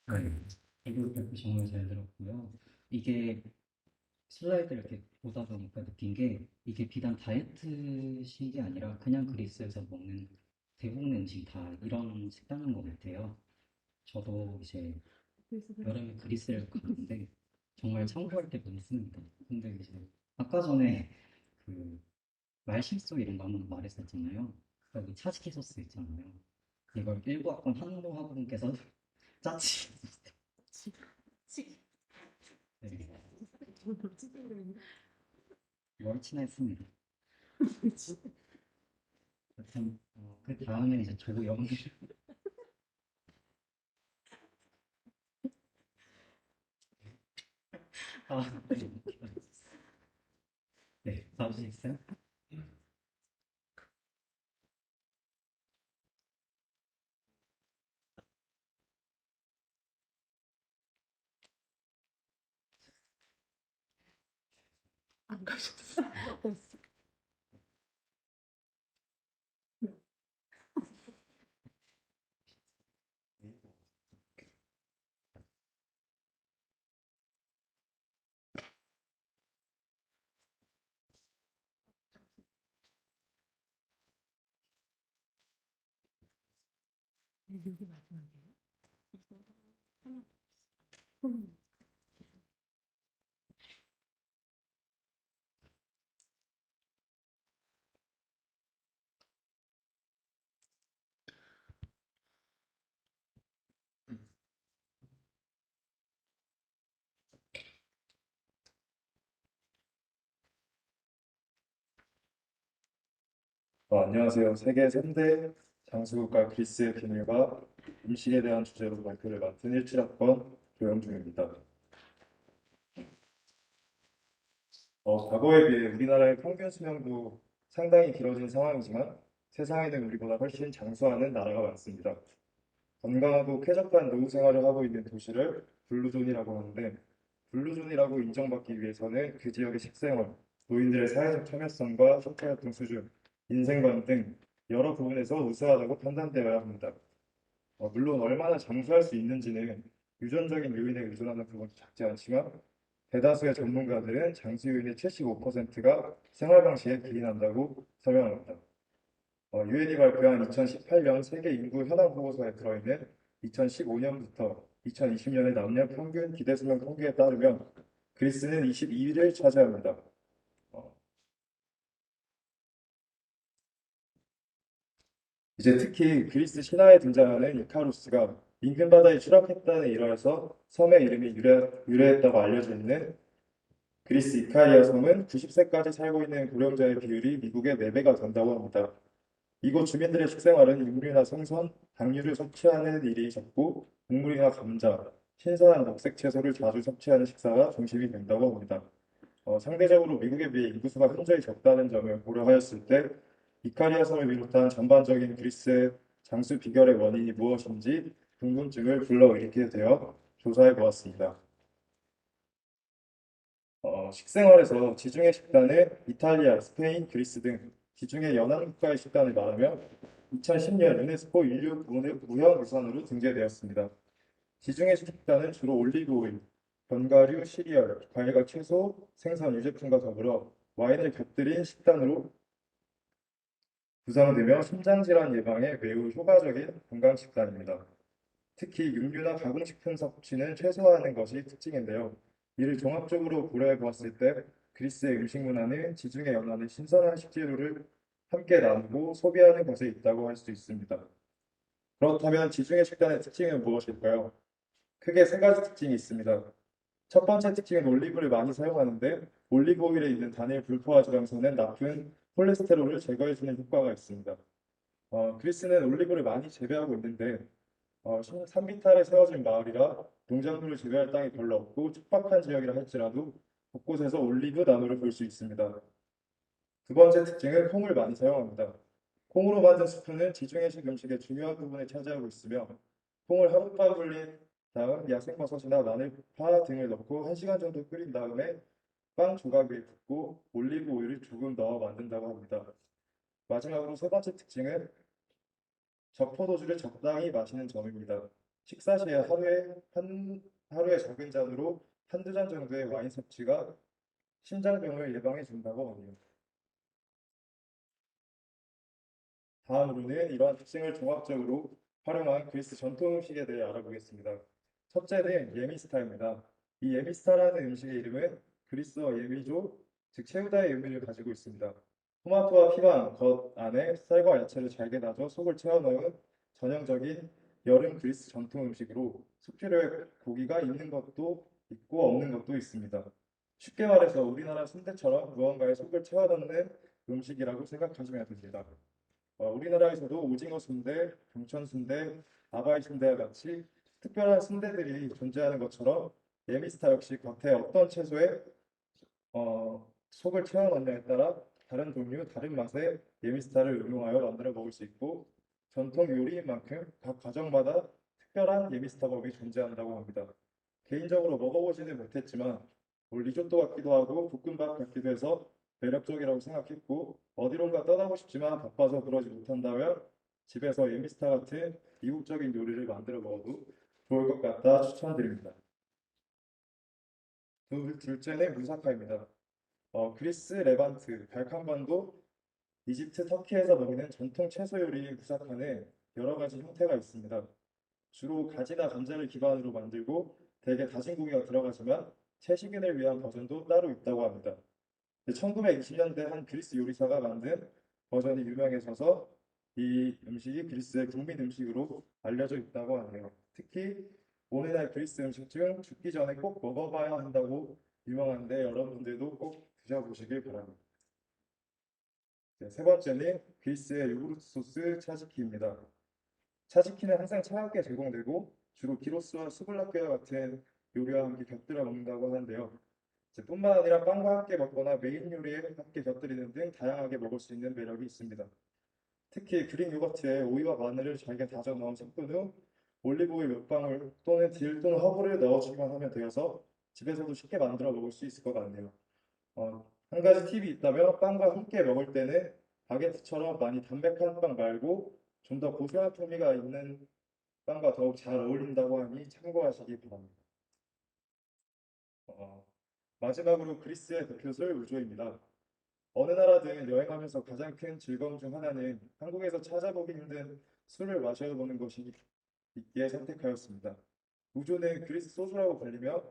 네. 이거 정말 잘 들었고요. 이게 슬라이드를 이렇게 보다 보니까 느낀 게 이게 비단 다이어트식이 아니라 그냥 그리스에서 먹는 대부분 음식 다 이런 식단인 것 같아요. 저도 이제 여름에 그리스를 갔는데 정말 참고할 게 많습니다. 근데 이제 아까 전에 그 말실수 이런 거 한번 말했었잖아요. 여기 차지키 소스 있잖아요. 이걸 1학번 한노 학부님께서 짜치. 네. 멀티나 했습니다. 여튼 그 다음에 이제 저도 연기 아, 네, 봐주시겠어요? 안 가셨어. 여기 마지막이에요. 안녕하세요. 세계 3대 장수국가 그리스의 비밀과 음식에 대한 주제로 발표를 맡은 17학번 조영중입니다. 과거에 비해 우리나라의 평균 수명도 상당히 길어진 상황이지만 세상에는 우리보다 훨씬 장수하는 나라가 많습니다. 건강하고 쾌적한 노후 생활을 하고 있는 도시를 블루존이라고 하는데 블루존이라고 인정받기 위해서는 그 지역의 식생활, 노인들의 사회적 참여성과 소통활동 수준, 인생관 등 여러 부분에서 우수하다고 판단되어야 합니다. 물론 얼마나 장수할 수 있는지는 유전적인 요인에 의존하는 부분도 작지 않지만 대다수의 전문가들은 장수 요인의 75%가 생활 방식에 기인한다고 설명합니다. 유엔이 발표한 2018년 세계 인구 현황 보고서에 들어있는 2015년부터 2020년의 남녀 평균 기대 수명 통계에 따르면 그리스는 22위를 차지합니다. 이제 특히 그리스 신화에 등장하는 이카루스가 인근 바다에 추락했다는 일화에서 섬의 이름이 유래했다고 알려져 있는 그리스 이카리아 섬은 90세까지 살고 있는 고령자의 비율이 미국의 4배가 된다고 합니다. 이곳 주민들의 식생활은 육류나 생선, 당류를 섭취하는 일이 적고 곡물이나 감자, 신선한 녹색 채소를 자주 섭취하는 식사가 중심이 된다고 합니다. 상대적으로 미국에 비해 인구수가 현저히 적다는 점을 고려하였을 때 이카리아 섬을 비롯한 전반적인 그리스의 장수 비결의 원인이 무엇인지 궁금증을 불러일으키게 되어 조사해 보았습니다. 식생활에서 지중해 식단은 이탈리아, 스페인, 그리스 등 지중해 연안 국가의 식단을 말하며 2010년 유네스코 인류 무형유산으로 등재되었습니다. 지중해 식단은 주로 올리브 오일, 견과류, 시리얼, 과일과 채소, 생선, 유제품과 더불어 와인을 곁들인 식단으로 구성되며 심장질환 예방에 매우 효과적인 건강 식단입니다. 특히 육류나 가공식품 섭취는 최소화하는 것이 특징인데요. 이를 종합적으로 고려해 보았을 때 그리스의 음식 문화는 지중해 연안의 신선한 식재료를 함께 나누고 소비하는 것에 있다고 할 수 있습니다. 그렇다면 지중해 식단의 특징은 무엇일까요? 크게 세 가지 특징이 있습니다. 첫 번째 특징은 올리브를 많이 사용하는데 올리브 오일에 있는 단일 불포화 지방산은 나쁜 콜레스테롤을 제거해주는 효과가 있습니다. 그리스는 올리브를 많이 재배하고 있는데 산비탈에 세워진 마을이라 농작물을 재배할 땅이 별로 없고 척박한 지역이라 할지라도 곳곳에서 올리브 나무를 볼 수 있습니다. 두 번째 특징은 콩을 많이 사용합니다. 콩으로 만든 스프는 지중해식 음식의 중요한 부분을 차지하고 있으며 콩을 하룻밤 불린 다음 야생버섯이나 마늘파 등을 넣고 1시간 정도 끓인 다음에 빵 조각 위에 붓고 올리브 오일을 조금 넣어 만든다고 합니다. 마지막으로 세 번째 특징은 적포도주를 적당히 마시는 점입니다. 식사 시에 하루에 적은 잔으로 한두 잔 정도의 와인 섭취가 심장병을 예방해 준다고 합니다. 다음으로는 이러한 특징을 종합적으로 활용한 그리스 전통 음식에 대해 알아보겠습니다. 첫째는 예미스타입니다. 이 예미스타라는 음식의 이름은 그리스어 예미조, 즉 채우다의 의미를 가지고 있습니다. 토마토와 피망, 겉 안에 쌀과 야채를 잘게 다져 속을 채워 넣은 전형적인 여름 그리스 전통 음식으로 수필요에 고기가 있는 것도 있고 없는 것도 있습니다. 쉽게 말해서 우리나라 순대처럼 무언가에 속을 채워 넣는 음식이라고 생각하시면 됩니다. 우리나라에서도 오징어 순대, 경천 순대, 아바이 순대와 같이 특별한 순대들이 존재하는 것처럼 예미스타 역시 겉에 어떤 채소에 속을 채워 넣느냐에 따라 다른 종류, 다른 맛의 예미스타를 응용하여 만들어 먹을 수 있고 전통 요리인 만큼 각 가정마다 특별한 예미스타법이 존재한다고 합니다. 개인적으로 먹어보지는 못했지만 리조또 같기도 하고 볶음밥 같기도 해서 매력적이라고 생각했고 어디론가 떠나고 싶지만 바빠서 그러지 못한다면 집에서 예미스타 같은 이국적인 요리를 만들어 먹어도 좋을 것 같다 추천드립니다. 둘째는 무사카입니다. 그리스, 레반트, 발칸반도, 이집트, 터키에서 먹는 전통 채소 요리인 무사카는 여러 가지 형태가 있습니다. 주로 가지나 감자를 기반으로 만들고 대개 다진 고기가 들어가지만 채식인을 위한 버전도 따로 있다고 합니다. 1920년대 한 그리스 요리사가 만든 버전이 유명해져서 이 음식이 그리스의 국민 음식으로 알려져 있다고 하네요. 특히 오늘날 그리스 음식 중 죽기 전에 꼭 먹어봐야 한다고 유명한데 여러분들도 꼭 드셔보시길 바랍니다. 세 번째는 그리스의 요구르트 소스 차지키입니다. 차지키는 항상 차갑게 제공되고 주로 기로스와 수블라케와 같은 요리와 함께 곁들여 먹는다고 하는데요. 뿐만 아니라 빵과 함께 먹거나 메인 요리에 함께 곁들이는 등 다양하게 먹을 수 있는 매력이 있습니다. 특히 그릭 요거트에 오이와 마늘을 잘게 다져 넣은 섞은 후 올리브오일 몇 방울 또는 딜 또는 허브를 넣어주기만 하면 되어서 집에서도 쉽게 만들어 먹을 수 있을 것 같네요. 한 가지 팁이 있다면 빵과 함께 먹을 때는 바게트처럼 많이 담백한 빵 말고 좀 더 고소한 풍미가 있는 빵과 더욱 잘 어울린다고 하니 참고하시기 바랍니다. 마지막으로 그리스의 대표술 우조입니다. 어느 나라든 여행하면서 가장 큰 즐거움 중 하나는 한국에서 찾아보기 힘든 술을 마셔보는 것이기에 선택하였습니다. 우조는 그리스 소주라고 불리며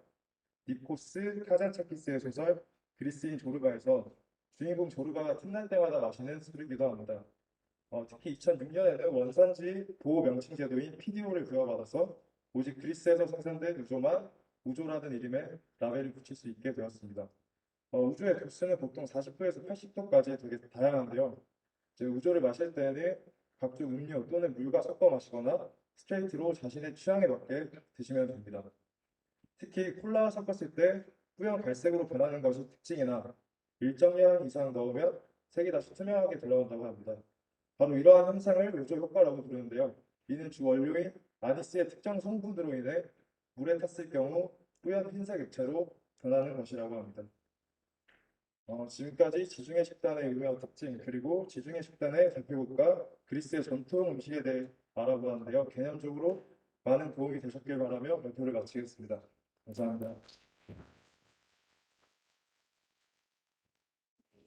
니코스 카잔차키스의 소설 그리스인 조르바에서 주인공 조르바가 틈날 때마다 마시는 술이기도 합니다. 특히 2006년에는 원산지 보호 명칭 제도인 PDO를 부여받아서 오직 그리스에서 생산된 우조만 우조라는 이름에 라벨을 붙일 수 있게 되었습니다. 우조의 도수는 보통 40도에서 80도까지 되게 다양한데요. 우조를 마실 때는 각종 음료 또는 물과 섞어 마시거나 스트레이트로 자신의 취향에 맞게 드시면 됩니다. 특히 콜라와 섞었을 때 뿌연 갈색으로 변하는 것이 특징이나 일정량 이상 넣으면 색이 다시 투명하게 돌아온다고 합니다. 바로 이러한 현상을 우조 효과라고 부르는데요. 이는 주 원료인 아니스의 특정 성분으로 인해 물에 탔을 경우 뿌연 흰색 액체로 변하는 것이라고 합니다. 지금까지 지중해 식단의 유명한 특징 그리고 지중해 식단의 대표국가 그리스의 전통 음식에 대해 알아보았는데요. 개념적으로 많은 도움이 되셨길 바라며 발표를 마치겠습니다. 감사합니다.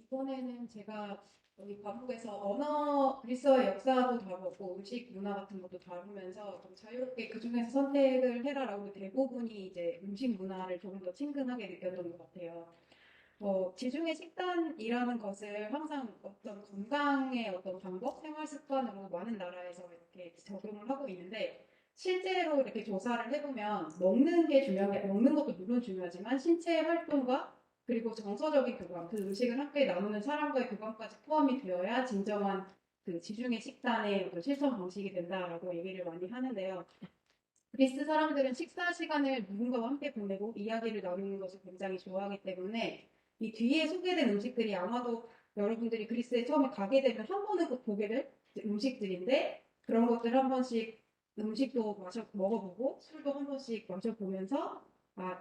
이번에는 제가 여기 과목에서 그리스어의 역사도 다루고 음식 문화 같은 것도 다루면서 좀 자유롭게 그 중에서 선택을 해라라고 대부분이 이제 음식 문화를 조금 더 친근하게 느꼈던 것 같아요. 지중해 식단이라는 것을 항상 어떤 건강의 어떤 방법, 생활 습관으로 많은 나라에서 이렇게 적용을 하고 있는데 실제로 이렇게 조사를 해보면 먹는 것도 물론 중요하지만 신체 활동과 그리고 정서적인 교감, 그 음식을 함께 나누는 사람과의 교감까지 포함이 되어야 진정한 그 지중해 식단의 어떤 실천 방식이 된다라고 얘기를 많이 하는데요. 그리스 사람들은 식사 시간을 누군가와 함께 보내고 이야기를 나누는 것을 굉장히 좋아하기 때문에 이 뒤에 소개된 음식들이 아마도 여러분들이 그리스에 처음에 가게 되면 한 번은 꼭 보게 될 음식들인데 그런 것들 한 번씩 음식도 먹어보고 술도 한 번씩 마셔보면서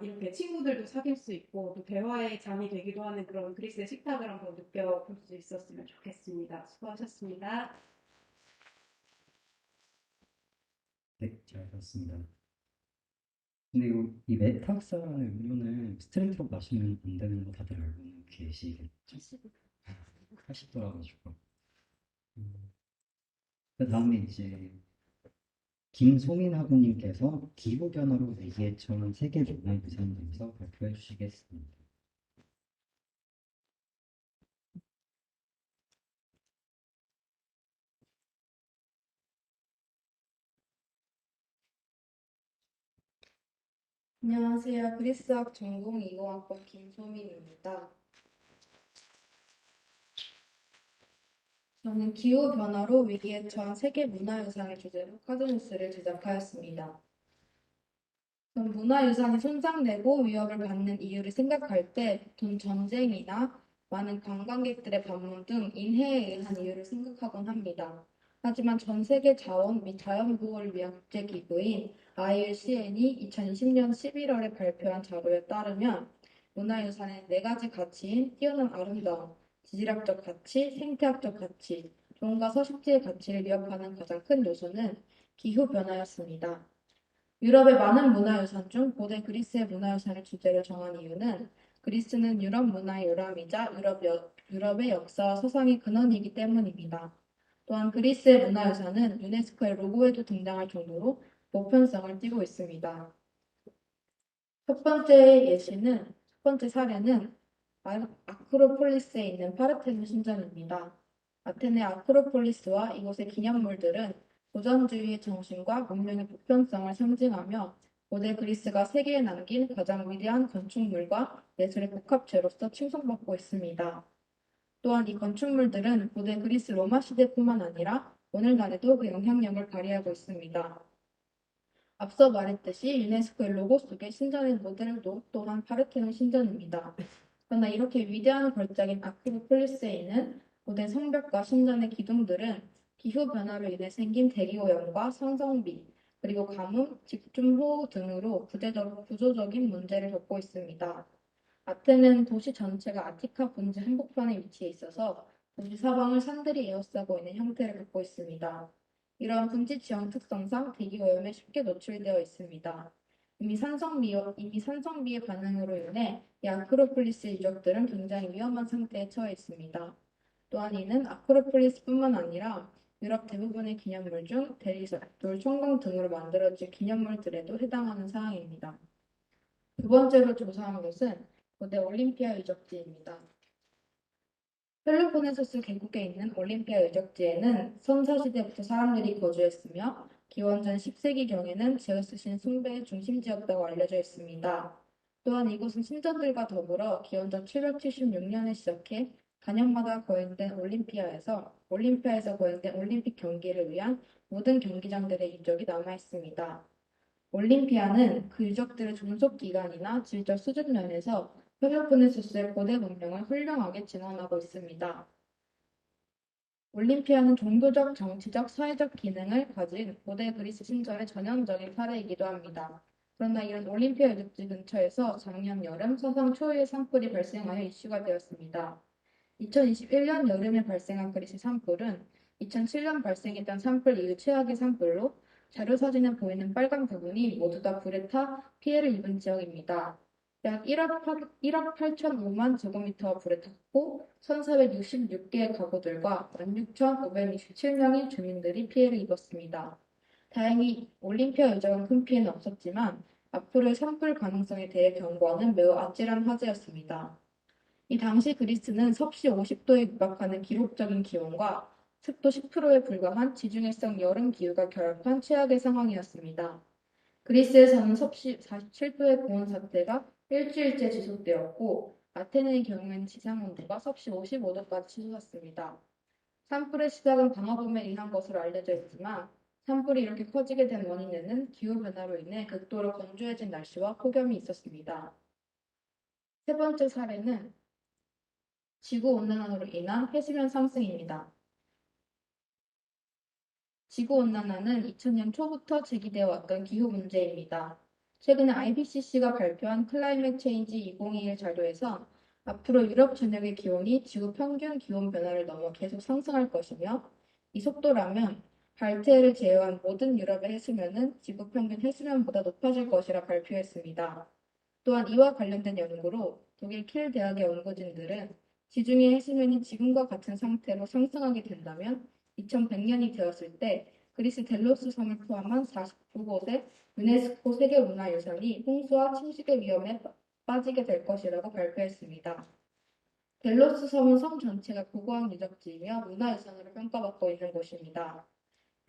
이렇게 친구들도 사귈 수 있고 또 대화의 장이 되기도 하는 그런 그리스의 식탁을 한번 느껴볼 수 있었으면 좋겠습니다. 수고하셨습니다. 네, 잘 들었습니다. 근데 이 메탁사라는 음료는 스트레이트로 마시면 안 되는 거 다들 알고 계시겠죠? 80도라가지고. 그 다음에 이제 김소민 학우님께서 기후변화로 위기에 처한 세계 문화유산에서 발표해 주시겠습니다. 안녕하세요. 그리스학 전공 20학번 김소민입니다. 저는 기후변화로 위기에 처한 세계 문화유산의 주제로 카드뉴스를 제작하였습니다. 문화유산이 손상되고 위협을 받는 이유를 생각할 때 보통 전쟁이나 많은 관광객들의 방문 등 인해에 의한 이유를 생각하곤 합니다. 하지만 전 세계 자원 및 자연보호를 위한 국제기구인 IUCN이 2020년 11월에 발표한 자료에 따르면 문화유산의 4가지 가치인 뛰어난 아름다움, 지질학적 가치, 생태학적 가치, 종과 서식지의 가치를 위협하는 가장 큰 요소는 기후변화였습니다. 유럽의 많은 문화유산 중 고대 그리스의 문화유산을 주제로 정한 이유는 그리스는 유럽 문화의 요람이자 유럽의 역사와 서상의 근원이기 때문입니다. 또한 그리스의 문화유산은 유네스코의 로고에도 등장할 정도로 보편성을 띠고 있습니다. 첫 번째 사례는 아크로폴리스에 있는 파르테논 신전입니다. 아테네 아크로폴리스와 이곳의 기념물들은 도전주의의 정신과 문명의 보편성을 상징하며 고대 그리스가 세계에 남긴 가장 위대한 건축물과 예술의 복합체로서 칭송받고 있습니다. 또한 이 건축물들은 고대 그리스 로마 시대뿐만 아니라 오늘날에도 그 영향력을 발휘하고 있습니다. 앞서 말했듯이 유네스코의 로고 속의 신전의 모델도 또한 파르테논 신전입니다. 그러나 이렇게 위대한 걸작인 아크로폴리스에 있는 고대 성벽과 신전의 기둥들은 기후변화로 인해 생긴 대기오염과 상성비, 그리고 가뭄, 집중호우 등으로 구조적인 문제를 겪고 있습니다. 아테네는 도시 전체가 아티카 분지 한복판에 위치해 있어서 도시 사방을 산들이 에워싸고 있는 형태를 갖고 있습니다. 이러한 분지 지형 특성상 대기오염에 쉽게 노출되어 있습니다. 이미 산성비의 반응으로 인해 이 아크로폴리스 유적들은 굉장히 위험한 상태에 처해 있습니다. 또한 이는 아크로폴리스뿐만 아니라 유럽 대부분의 기념물 중 대리석, 돌, 청동 등으로 만들어진 기념물들에도 해당하는 사항입니다. 두 번째로 조사한 것은 고대 올림피아 유적지입니다. 펠로폰네소스 계곡에 있는 올림피아 유적지에는 선사시대부터 사람들이 거주했으며 기원전 10세기경에는 제우스 신 숭배의 중심지였다고 알려져 있습니다. 또한 이곳은 신전들과 더불어 기원전 776년에 시작해 단년마다 거행된 올림피아에서 거행된 올림픽 경기를 위한 모든 경기장들의 유적이 남아 있습니다. 올림피아는 그 유적들의 존속 기간이나 질적 수준 면에서 펠로폰네소스의 고대 문명을 훌륭하게 진언하고 있습니다. 올림피아는 종교적, 정치적, 사회적 기능을 가진 고대 그리스 신전의 전형적인 사례이기도 합니다. 그러나 이런 올림피아 유적지 근처에서 작년 여름 서상 초유의 산불이 발생하여 이슈가 되었습니다. 2021년 여름에 발생한 그리스 산불은 2007년 발생했던 산불 이후 최악의 산불로 자료 사진에 보이는 빨간 부분이 모두 다 불에 타 피해를 입은 지역입니다. 약 1억 8천5만 제곱미터가 불에 탔고 1,466개의 가구들과 16,527명의 주민들이 피해를 입었습니다. 다행히 올림피아 유적은 큰 피해는 없었지만 앞으로의 산불 가능성에 대해 경고하는 매우 아찔한 화재였습니다. 이 당시 그리스는 섭씨 50도에 육박하는 기록적인 기온과 습도 10%에 불과한 지중해성 여름 기후가 결합한 최악의 상황이었습니다. 그리스에서는 섭씨 47도의 고온 사태가 일주일째 지속되었고 아테네의 경우에는 지상 온도가 섭씨 55도까지 치솟았습니다. 산불의 시작은 방화범에 의한 것으로 알려져 있지만 산불이 이렇게 커지게 된 원인에는 기후변화로 인해 극도로 건조해진 날씨와 폭염이 있었습니다. 세 번째 사례는 지구온난화로 인한 해수면 상승입니다. 지구온난화는 2000년 초부터 제기되어 왔던 기후 문제입니다. 최근에 IPCC가 발표한 클라이맥 체인지 2021 자료에서 앞으로 유럽 전역의 기온이 지구 평균 기온 변화를 넘어 계속 상승할 것이며 이 속도라면 발트해를 제외한 모든 유럽의 해수면은 지구 평균 해수면보다 높아질 것이라 발표했습니다. 또한 이와 관련된 연구로 독일 킬 대학의 연구진들은 지중해 해수면이 지금과 같은 상태로 상승하게 된다면 2100년이 되었을 때 그리스 델로스 섬을 포함한 49곳의 유네스코 세계문화유산이 홍수와 침식의 위험에 빠지게 될 것이라고 발표했습니다. 델로스 섬은 섬 전체가 고고학 유적지이며 문화유산으로 평가받고 있는 곳입니다.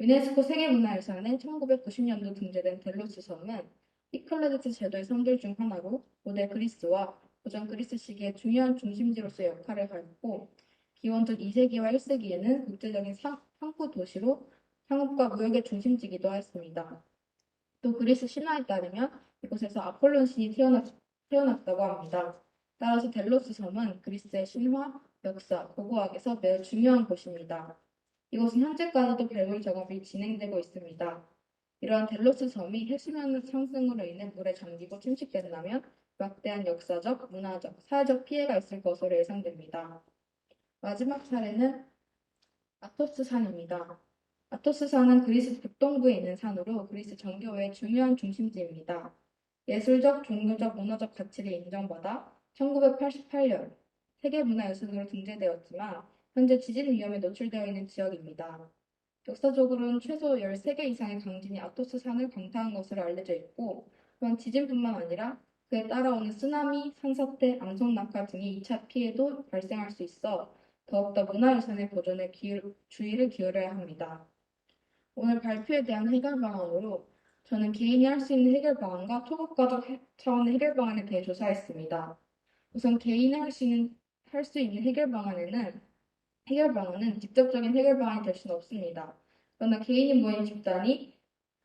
유네스코 세계문화유산에 1990년도 등재된 델로스 섬은 피클레드트 제도의 성길 중 하나로 고대 그리스와 고전 그리스 시기의 중요한 중심지로서의 역할을 하였고 기원전 2세기와 1세기에는 국제적인 상부 도시로 상업과 무역의 중심지이기도 하였습니다. 또 그리스 신화에 따르면 이곳에서 아폴론 신이 태어났다고 합니다. 따라서 델로스 섬은 그리스의 신화, 역사, 고고학에서 매우 중요한 곳입니다. 이곳은 현재까지도 발굴 작업이 진행되고 있습니다. 이러한 델로스 섬이 해수면 상승으로 인해 물에 잠기고 침식된다면 막대한 역사적, 문화적, 사회적 피해가 있을 것으로 예상됩니다. 마지막 사례는 아토스산입니다. 아토스산은 그리스 북동부에 있는 산으로 그리스 정교회의 중요한 중심지입니다. 예술적, 종교적, 문화적 가치를 인정받아 1988년 세계문화유산으로 등재되었지만 현재 지진 위험에 노출되어 있는 지역입니다. 역사적으로는 최소 13개 이상의 강진이 아토스산을 강타한 것으로 알려져 있고 또한 지진뿐만 아니라 그에 따라오는 쓰나미, 산사태, 암석낙하 등의 2차 피해도 발생할 수 있어 더욱더 문화유산의 보존에 주의를 기울여야 합니다. 오늘 발표에 대한 해결 방안으로 저는 개인이 할 수 있는 해결 방안과 토목가족 차원의 해결 방안에 대해 조사했습니다. 우선 개인이 할 수 있는 해결 방안은 직접적인 해결 방안이 될 수는 없습니다. 그러나 개인이 모인 집단이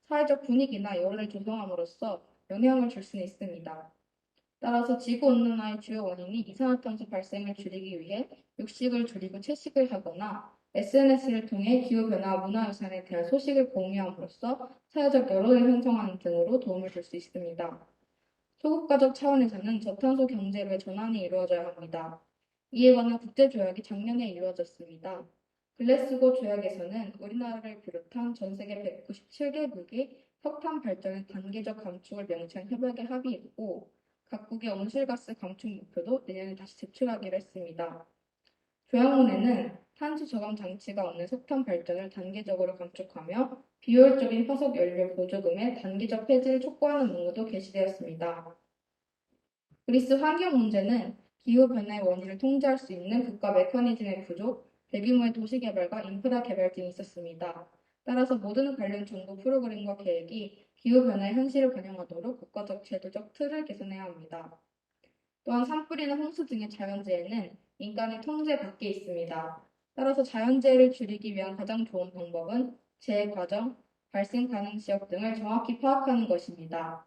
사회적 분위기나 여론을 조성함으로써 영향을 줄 수는 있습니다. 따라서 지구온난화의 주요 원인이 이산화탄소 발생을 줄이기 위해 육식을 줄이고 채식을 하거나 SNS를 통해 기후변화와 문화유산에 대한 소식을 공유함으로써 사회적 여론을 형성하는 등으로 도움을 줄 수 있습니다. 소국가족 차원에서는 저탄소 경제로의 전환이 이루어져야 합니다. 이에 관한 국제조약이 작년에 이루어졌습니다. 글래스고 조약에서는 우리나라를 비롯한 전 세계 197개국이 석탄 발전의 단계적 감축을 명시한 협약에 합의했고 각국의 온실가스 감축 목표도 내년에 다시 제출하기로 했습니다. 조약문에는 탄소 저감 장치가 없는 석탄 발전을 단계적으로 감축하며 비효율적인 화석 연료 보조금의 단기적 폐지를 촉구하는 문구도 게시되었습니다. 그리스 환경 문제는 기후변화의 원인을 통제할 수 있는 국가 메커니즘의 부족, 대규모의 도시 개발과 인프라 개발 등이 있었습니다. 따라서 모든 관련 정부 프로그램과 계획이 기후변화의 현실을 반영하도록 국가적 제도적 틀을 개선해야 합니다. 또한 산불이나 홍수 등의 자연재해는 인간의 통제 밖에 있습니다. 따라서 자연재해를 줄이기 위한 가장 좋은 방법은 재해 과정, 발생 가능 지역 등을 정확히 파악하는 것입니다.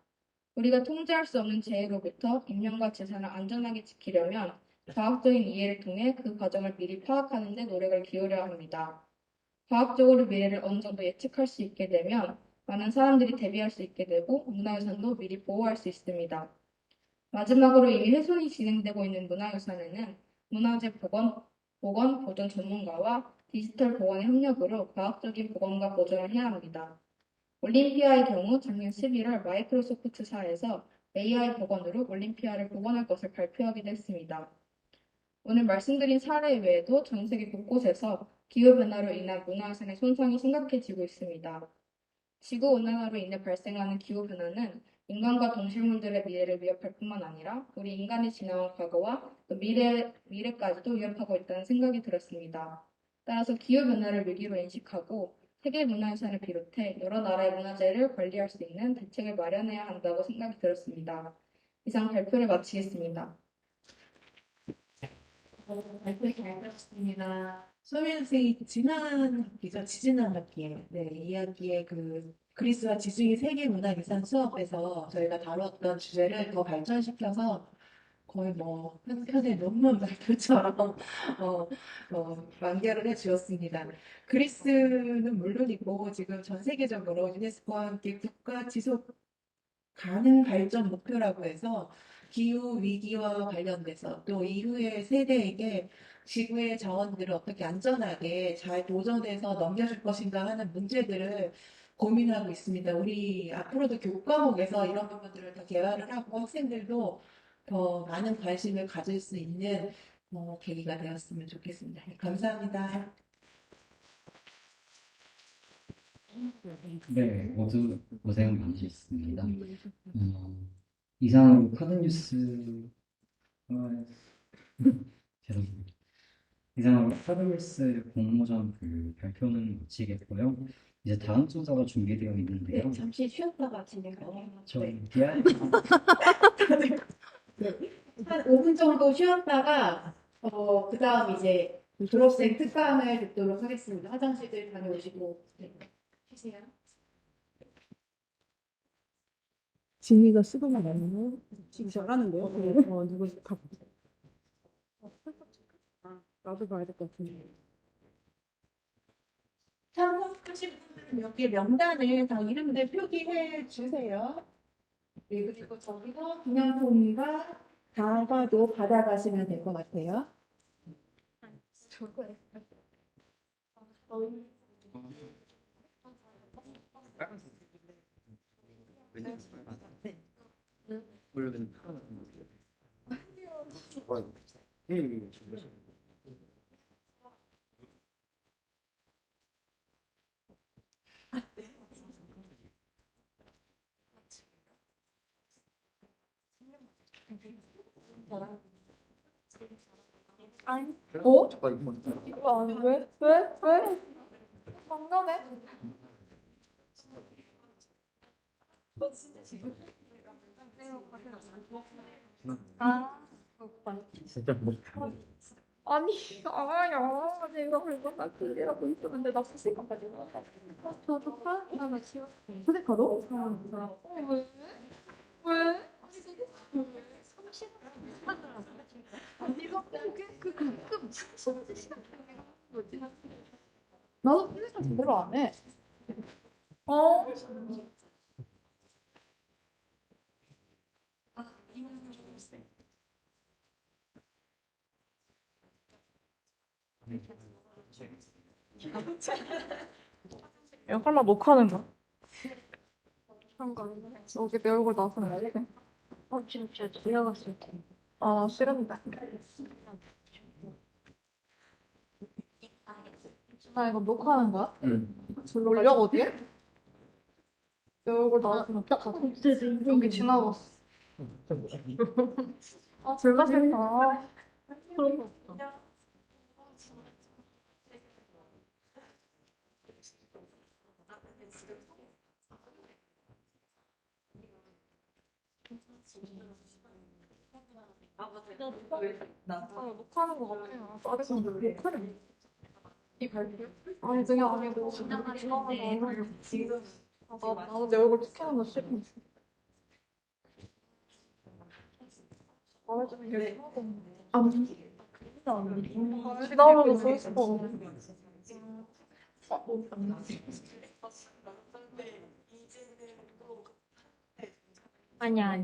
우리가 통제할 수 없는 재해로부터 인명과 재산을 안전하게 지키려면 과학적인 이해를 통해 그 과정을 미리 파악하는 데 노력을 기울여야 합니다. 과학적으로 미래를 어느 정도 예측할 수 있게 되면 많은 사람들이 대비할 수 있게 되고 문화유산도 미리 보호할 수 있습니다. 마지막으로 이미 훼손이 진행되고 있는 문화유산에는 문화재 보건 보존 전문가와 디지털 보건의 협력으로 과학적인 보건과 보존을 해야 합니다. 올림피아의 경우 작년 11월 마이크로소프트사에서 AI 복원으로 올림피아를 복원할 것을 발표하기도 했습니다. 오늘 말씀드린 사례 외에도 전 세계 곳곳에서 기후변화로 인한 문화유산의 손상이 심각해지고 있습니다. 지구온난화로 인해 발생하는 기후변화는 인간과 동식물들의 미래를 위협할 뿐만 아니라 우리 인간이 지나온 과거와 또 미래까지도 위협하고 있다는 생각이 들었습니다. 따라서 기후변화를 위기로 인식하고 세계 문화유산을 비롯해 여러 나라의 문화재를 관리할 수 있는 대책을 마련해야 한다고 생각이 들었습니다. 이상 발표를 마치겠습니다. 발표 잘 들었습니다. 소민 선생이 지난 학기죠, 지지난 학기에 이 학기에 그 그리스와 지중해 세계문화유산 수업에서 저희가 다뤘던 주제를 더 발전시켜서 거의 뭐 한 편의 논문 발표처럼 완결을 해주었습니다. 그리스는 물론이고 지금 전 세계적으로 유네스코와 함께 국가 지속 가능 발전 목표라고 해서 기후 위기와 관련돼서 또 이후의 세대에게 지구의 자원들을 어떻게 안전하게 잘 보존해서 넘겨줄 것인가 하는 문제들을 고민하고 있습니다. 우리 앞으로도 교과목에서 이런 부분들을 더 개발을 하고 학생들도 더 많은 관심을 가질 수 있는 계기가 되었으면 좋겠습니다. 감사합니다. 네, 모두 고생 많으셨습니다. 이상으로 카드뉴스 죄송합니다. 이상으로 카드뉴스 공모전 발표는 마치겠고요. 이제 다음 순서가 준비되어 있는데요. 잠시 쉬었다가 진행할게요. 저희 DI 한 5분 정도 쉬었다가 그 다음 이제 졸업생 특강을 듣도록 하겠습니다. 화장실들 다녀오시고 쉬세요. 진이가 쓰고만 아니면 지금 잘하는 거요? 누구 다 나도 봐야 될 것 같은데. 참석하신 분들은 여기 명단을 다 이름들 표기해 주세요. 네, 그리고 저기서 기념품과 다과도 받아가시면 될 것 같아요. 어? 이거 아니 왜? 왜? 왜? 장난해? 아, 아니, 아야, 내가 그거 일이라고 있었는데 나 수식까지 나왔다. 저도 하나 지웠어. 수식카도? 왜? 왜? 이거 그게 가끔 진짜 시간 뭐지? 나도 필기를 제대로 안 해. 어? 야, 설마 녹화하는 거야? 여기 내 얼굴 나서는 안 돼? 진짜 지나갔을 때. 아, 싫은데. 나 이거 녹화하는 거야? 응. 올려, 어디에? 내 얼굴 나왔으면 어떡하지? 여기 지나갔어. 아, 졸라 싫다. 그런 거 없다. 녹화하는 거 같아요. 짜증나. 녹화를 이 발표? 아니 그게 아니고 지금 나도 내 얼굴 찍히는 거 싫어. 말해주는 게 지나오면서 써 있어. 아니야.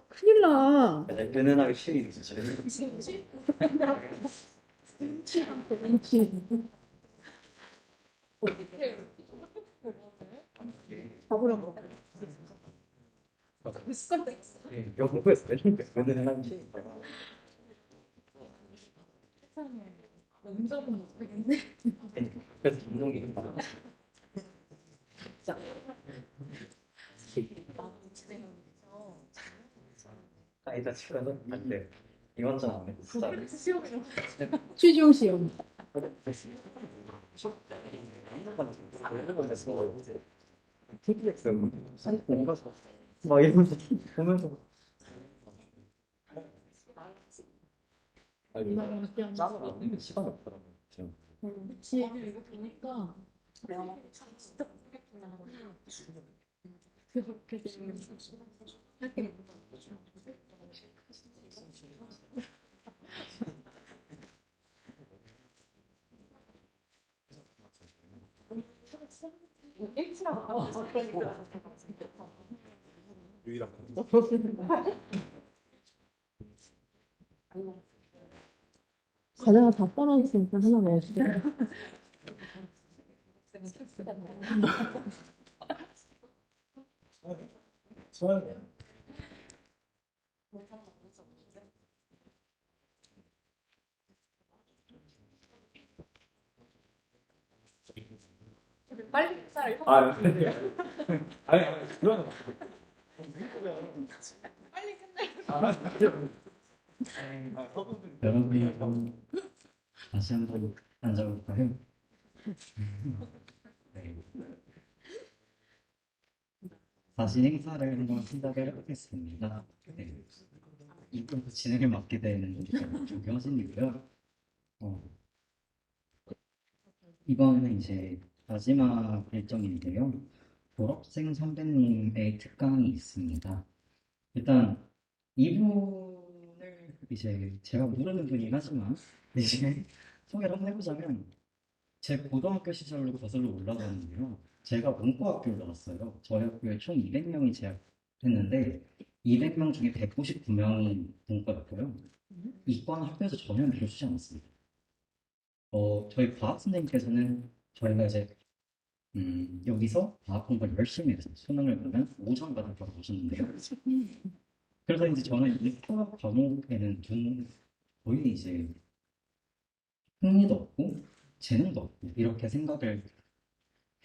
큰일 나. 은은하게 쉬는 있으시죠? 잡으라고. 영국에서 은은하게 쉬는 운전은 못하겠네. 그래서 운동이 아니다 치고는 안돼 이건 좀 안돼 진짜 최지용 시험. 막 이러면서 보면서 짜증 안 내면 시간이 없더라고 지금. 그치. 이거 보니까 내가 막 진짜 모르겠구나. 과자가 다 떨어졌으니까 하나 먹었어. 여러분, 다시 한번 앉아볼까요? 네. 다시 행사를 한번 시작을 해보겠습니다. 네. 이번 진행을 맡게 된 우리 조경신이고요. 이번은 이제 마지막 일정인데요. 졸업생 선배님의 특강이 있습니다. 일단 이분을 이제 제가 모르는 분이긴 하지만 이제 소개를 한번 해보자면 제 고등학교 시절로 거슬러 올라가는데요. 제가 문과학교를 나왔어요. 저희 학교에 총 200명이 재학했는데 200명 중에 199명이 문과였고요. 이과는 학교에서 전혀 밀어주지 않았습니다. 저희 과학 선생님께서는 저희가 이제 여기서 과학 공부를 열심히 해서 수능을 보면 5점 받을 거라고 하셨는데요. 그래서 이제 저는 이 수학 과목에는 거의 이제 흥미도 없고 재능도 없고 이렇게 생각을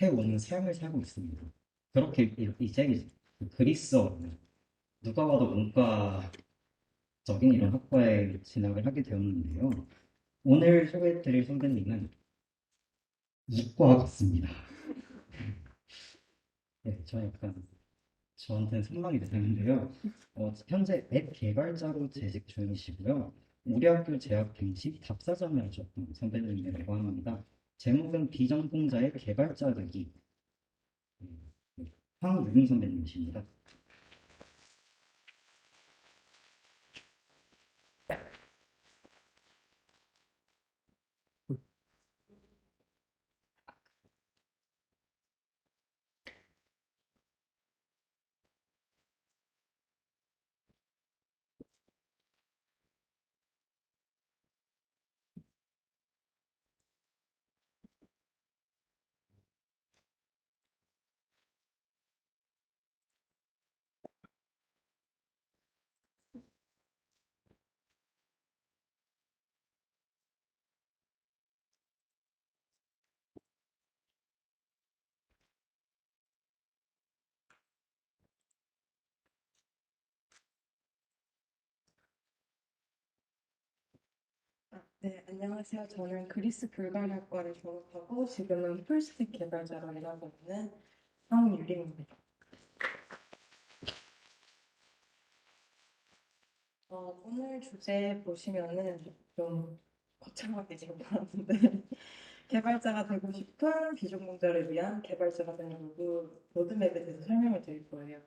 해오는 삶을 살고 있습니다. 그렇게 이제 그리스어 누가 봐도 문과적인 이런 학과에 진학을 하게 되었는데요. 오늘 소개해드릴 선배님은 이과 같습니다. 네, 저 약간 저한테는 선망이 되는데요. 현재 앱 개발자로 재직 중이시고요. 우리 학교 재학 당시 답사장을 하셨던 선배님이라고 합니다. 제목은 비전공자의 개발자 되기. 황유림 선배님이십니다. 네, 안녕하세요. 저는 그리스 불가리아과를 졸업하고 지금은 풀스택 개발자로 일하고 있는 황유림입니다. 오늘 주제 보시면은 좀 거창하게 적어놨는데 개발자가 되고 싶은 비전공자를 위한 개발자가 되는 로드맵에 대해서 설명을 드릴 거예요.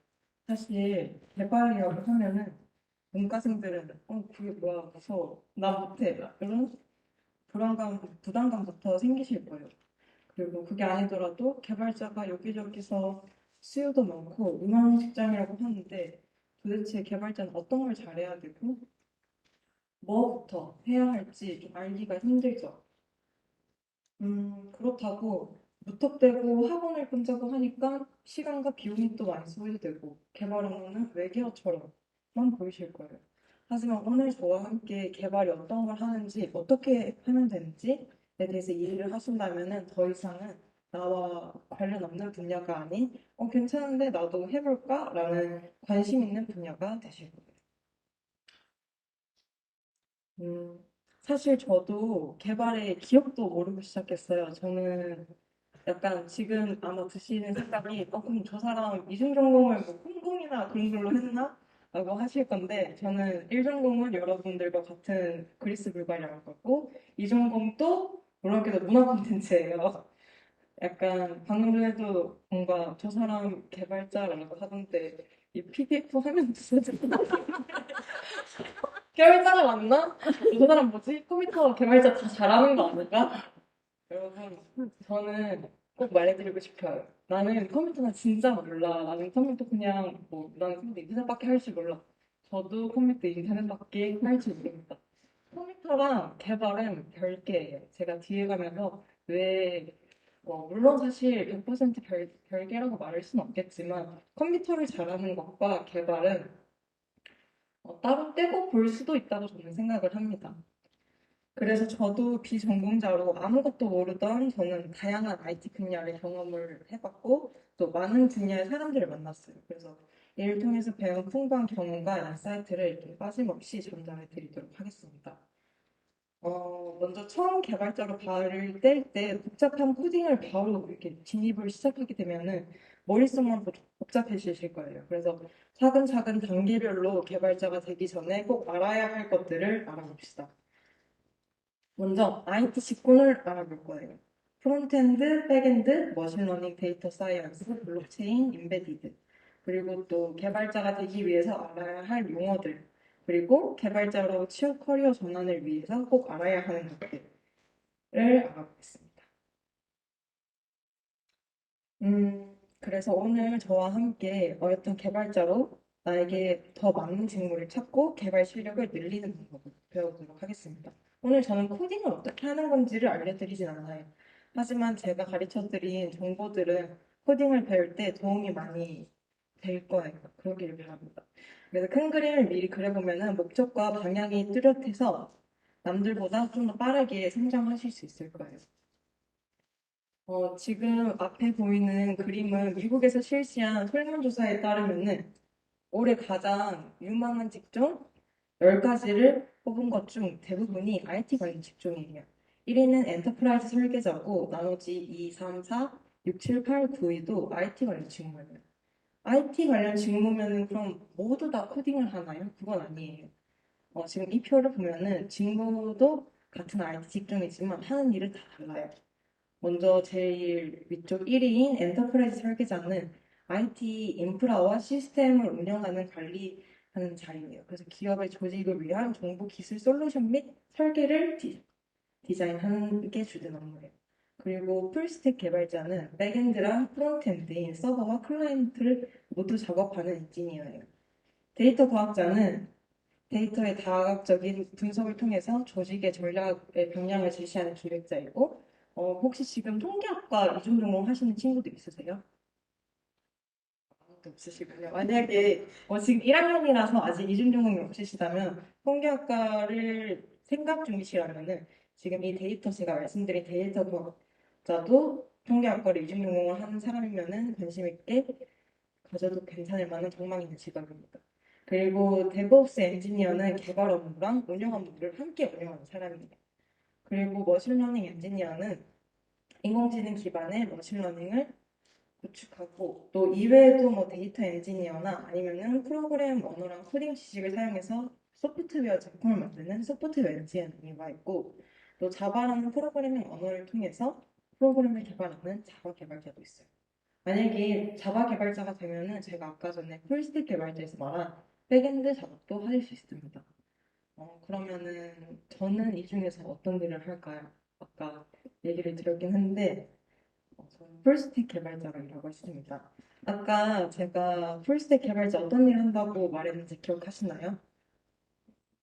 사실 개발이라고 하면은 문과생들은 그게 뭐야 무서워 나 못해 이런 부담감부터 생기실 거예요. 그리고 그게 아니더라도 개발자가 여기저기서 수요도 많고 유망 직장이라고 하는데 도대체 개발자는 어떤 걸 잘해야 되고 뭐부터 해야 할지 좀 알기가 힘들죠. 그렇다고 무턱대고 학원을 끊자고 하니까 시간과 비용이 또 많이 소요되고 개발하는 외계어처럼만 보이실 거예요. 하지만 오늘 저와 함께 개발이 어떤 걸 하는지 어떻게 하면 되는지에 대해서 이해를 하신다면 더 이상은 나와 관련 없는 분야가 아닌 괜찮은데 나도 해볼까? 라는 관심 있는 분야가 되실 거예요. 사실 저도 개발의 기억도 모르고 시작했어요. 저는 약간 지금 아마 드시는 생각이 그럼 저 사람 이중전공을 뭐 콩공이나 그런 걸로 했나? 라고 하실 건데 저는 1전공은 여러분들과 같은 그리스 불가리아를 갔고 2전공도 놀랍게도 문화 콘텐츠예요. 약간 방금 전에도 뭔가 저 사람 개발자라고 하던데 이 PDF 화면 쓰지 개발자가 맞나? 저 사람 뭐지? 컴퓨터 개발자 다 잘하는 거 아닌가? 여러분, 저는 꼭 말해드리고 싶어요. 나는 컴퓨터는 진짜 몰라. 나는 컴퓨터 그냥 나는 컴퓨터 인터넷밖에 할 줄 몰라. 저도 컴퓨터 인터넷밖에 할 줄 모릅니다. 컴퓨터랑 개발은 별개예요. 제가 뒤에 가면서 왜 물론 사실 100% 별개라고 말할 수는 없겠지만 컴퓨터를 잘하는 것과 개발은 따로 떼고 볼 수도 있다고 저는 생각을 합니다. 그래서 저도 비전공자로 아무것도 모르던 저는 다양한 IT 분야를 경험을 해봤고 또 많은 분야의 사람들을 만났어요. 그래서 이를 통해서 배운 풍부한 경험과 인사이트를 이렇게 빠짐없이 전달해 드리도록 하겠습니다. 먼저 처음 개발자로 발을 뗄 때 복잡한 코딩을 바로 이렇게 진입을 시작하게 되면은 머릿속만 복잡해지실 거예요. 그래서 차근차근 단계별로 개발자가 되기 전에 꼭 알아야 할 것들을 알아봅시다. 먼저 IT 직군을 알아볼 거예요. 프론트엔드, 백엔드, 머신러닝, 데이터 사이언스, 블록체인, 인베디드. 그리고 또 개발자가 되기 위해서 알아야 할 용어들. 그리고 개발자로 취업 커리어 전환을 위해서 꼭 알아야 하는 것들을 알아보겠습니다. 그래서 오늘 저와 함께 어엿한 개발자로 나에게 더 맞는 직무를 찾고 개발 실력을 늘리는 방법을 배워보도록 하겠습니다. 오늘 저는 코딩을 어떻게 하는 건지를 알려드리진 않아요. 하지만 제가 가르쳐드린 정보들은 코딩을 배울 때 도움이 많이 될 거예요. 그러기를 바랍니다. 그래서 큰 그림을 미리 그려보면 목적과 방향이 뚜렷해서 남들보다 좀 더 빠르게 성장하실 수 있을 거예요. 지금 앞에 보이는 그림은 미국에서 실시한 설문조사에 따르면은 올해 가장 유망한 직종 10가지를 뽑은 것 중 대부분이 IT 관련 직종이에요. 1위는 엔터프라이즈 설계자고 나머지 2, 3, 4, 6, 7, 8, 9위도 IT 관련 직무예요. IT 관련 직무면은 그럼 모두 다 코딩을 하나요? 그건 아니에요. 지금 이 표를 보면은 직무도 같은 IT 직종이지만 하는 일은 다 달라요. 먼저 제일 위쪽 1위인 엔터프라이즈 설계자는 IT 인프라와 시스템을 운영하는 관리하는 자리예요. 그래서 기업의 조직을 위한 정보 기술 솔루션 및 설계를 디자인하는 게 주된 업무예요. 그리고 풀스택 개발자는 백엔드랑 프론트엔드인 서버와 클라이언트를 모두 작업하는 엔지니어예요. 데이터 과학자는 데이터의 다각적인 분석을 통해서 조직의 전략의 방향을 제시하는 기획자이고 혹시 지금 통계학과 이중 전공 하시는 친구들 있으세요? 아무도 없으시군요. 만약에 지금 1학년이라서 아직 이중 전공이 없으시다면 통계학과를 생각 중이시라면은 지금 이 데이터 제가 말씀드린 데이터 과학자도 통계학과를 이중 전공을 하는 사람이면은 관심 있게 가져도 괜찮을 만한 전망 있는 직업입니다. 그리고 데브옵스 엔지니어는 개발 업무랑 운영 업무를 함께 운영하는 사람이에요. 그리고 머신러닝 엔지니어는 인공지능 기반의 머신러닝을 구축하고 또 이외에도 데이터 엔지니어나 아니면은 프로그램 언어랑 코딩 지식을 사용해서 소프트웨어 제품을 만드는 소프트웨어 엔지니어가 있고 또 자바라는 프로그래밍 언어를 통해서 프로그램을 개발하는 자바 개발자도 있어요. 만약에 자바 개발자가 되면은 제가 아까 전에 풀스택 개발자에서 말한 백엔드 작업도 하실 수 있습니다. 그러면은 저는 이 중에서 어떤 일을 할까요? 아까 얘기를 드렸긴 한데 저는 풀스택 개발자로 일하고 있습니다. 아까 제가 풀스택 개발자 어떤 일 한다고 말했는지 기억하시나요?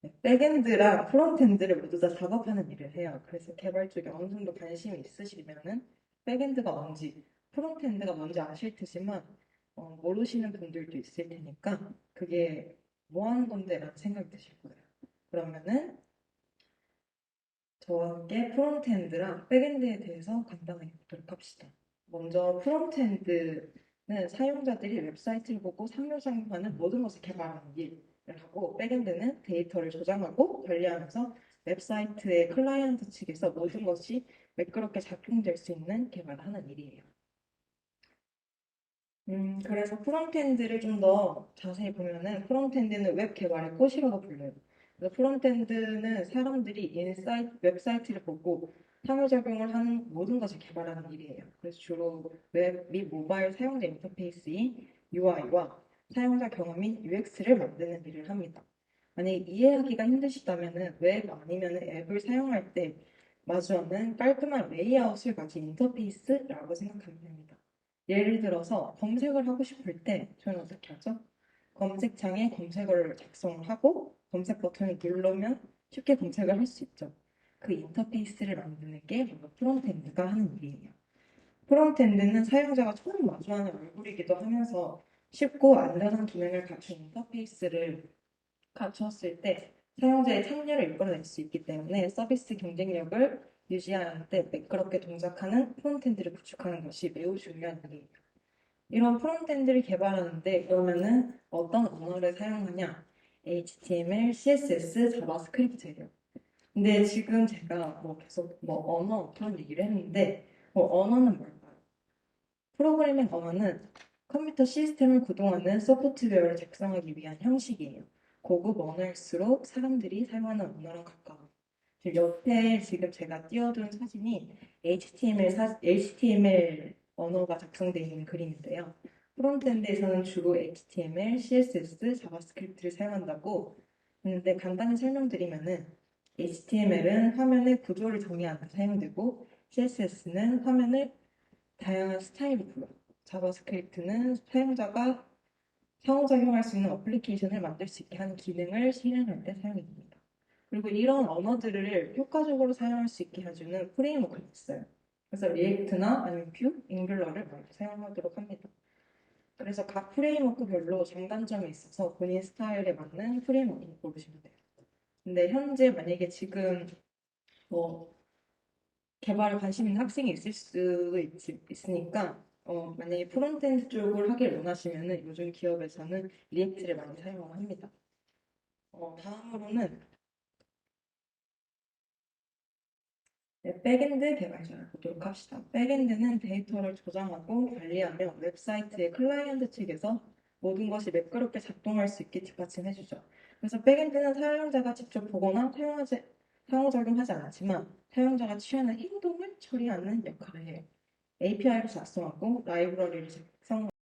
네, 백엔드랑 프론트엔드를 모두 다 작업하는 일을 해요. 그래서 개발 쪽에 어느 정도 관심이 있으시면은 백엔드가 뭔지, 프론트엔드가 뭔지 아실 테지만 모르시는 분들도 있을 테니까 그게 뭐 하는 건데 라는 생각이 드실 거예요. 그러면은 저와 함께 프론트엔드랑 백엔드에 대해서 간단하게 보도록 합시다. 먼저 프론트엔드는 사용자들이 웹사이트를 보고 상호작용하는 모든 것을 개발하는 일을 하고 백엔드는 데이터를 저장하고 관리하면서 웹사이트의 클라이언트 측에서 모든 것이 매끄럽게 작동될 수 있는 개발을 하는 일이에요. 그래서 프론트엔드를 좀 더 자세히 보면은 프론트엔드는 웹 개발의 꽃이라고 불려요. 그래서 프론트엔드는 사람들이 웹사이트를 보고 상호작용을 하는 모든 것을 개발하는 일이에요. 그래서 주로 웹 및 모바일 사용자 인터페이스인 UI와 사용자 경험인 UX를 만드는 일을 합니다. 만약에 이해하기가 힘드시다면 웹 아니면 앱을 사용할 때 마주하는 깔끔한 레이아웃을 가진 인터페이스라고 생각하면 됩니다. 예를 들어서 검색을 하고 싶을 때 저는 어떻게 하죠? 검색창에 검색어를 작성하고 검색 버튼을 누르면 쉽게 검색을 할 수 있죠. 그 인터페이스를 만드는 게 바로 프론트엔드가 하는 일이에요. 프론트엔드는 사용자가 처음 마주하는 얼굴이기도 하면서 쉽고 안전한 기능을 갖춘 인터페이스를 갖추었을 때 사용자의 참여를 이끌어낼 수 있기 때문에 서비스 경쟁력을 유지하는 데 매끄럽게 동작하는 프론트엔드를 구축하는 것이 매우 중요한 일이에요. 이런 프론트엔드를 개발하는데 그러면은 어떤 언어를 사용하냐? HTML, CSS, 자바스크립트예요. 근데 지금 제가 계속 언어 그런 얘기를 했는데 언어는 뭘까요? 프로그래밍 언어는 컴퓨터 시스템을 구동하는 소프트웨어를 작성하기 위한 형식이에요. 고급 언어일수록 사람들이 사용하는 언어랑 가까워요. 옆에 지금 제가 띄워둔 사진이 HTML 언어가 작성되어 있는 그림인데요. 프론트엔드에서는 주로 HTML, CSS, 자바스크립트를 사용한다고 했는데 간단히 설명드리면은 HTML은 화면의 구조를 정의하는 데 사용되고 CSS는 화면을 다양한 스타일로 불러요. 자바스크립트는 사용자가 상호작용할 수 있는 어플리케이션을 만들 수 있게 하는 기능을 실행할 때 사용이 됩니다. 그리고 이런 언어들을 효과적으로 사용할 수 있게 해주는 프레임워크가 있어요. 그래서 리액트나 아니면 뷰, 앵귤러를 많이 사용하도록 합니다. 그래서 각 프레임워크별로 장단점이 있어서 본인 스타일에 맞는 프레임워크를 고르시면 돼요. 근데 현재 만약에 지금 개발에 관심 있는 학생이 있을 수 있으니까 만약에 프론트엔드 쪽을 하길 원하시면은 요즘 기업에서는 리액트를 많이 사용합니다. 다음으로는 백엔드 개발자를 보도록 합시다. 백엔드는 데이터를 저장하고 관리하며 웹사이트의 클라이언트 측에서 모든 것이 매끄럽게 작동할 수 있게 뒷받침해주죠. 그래서 백엔드는 사용자가 직접 보거나 상호작용하지 않지만 사용자가 취하는 행동을 처리하는 역할을 해요. API를 작성하고 라이브러리를 작성하고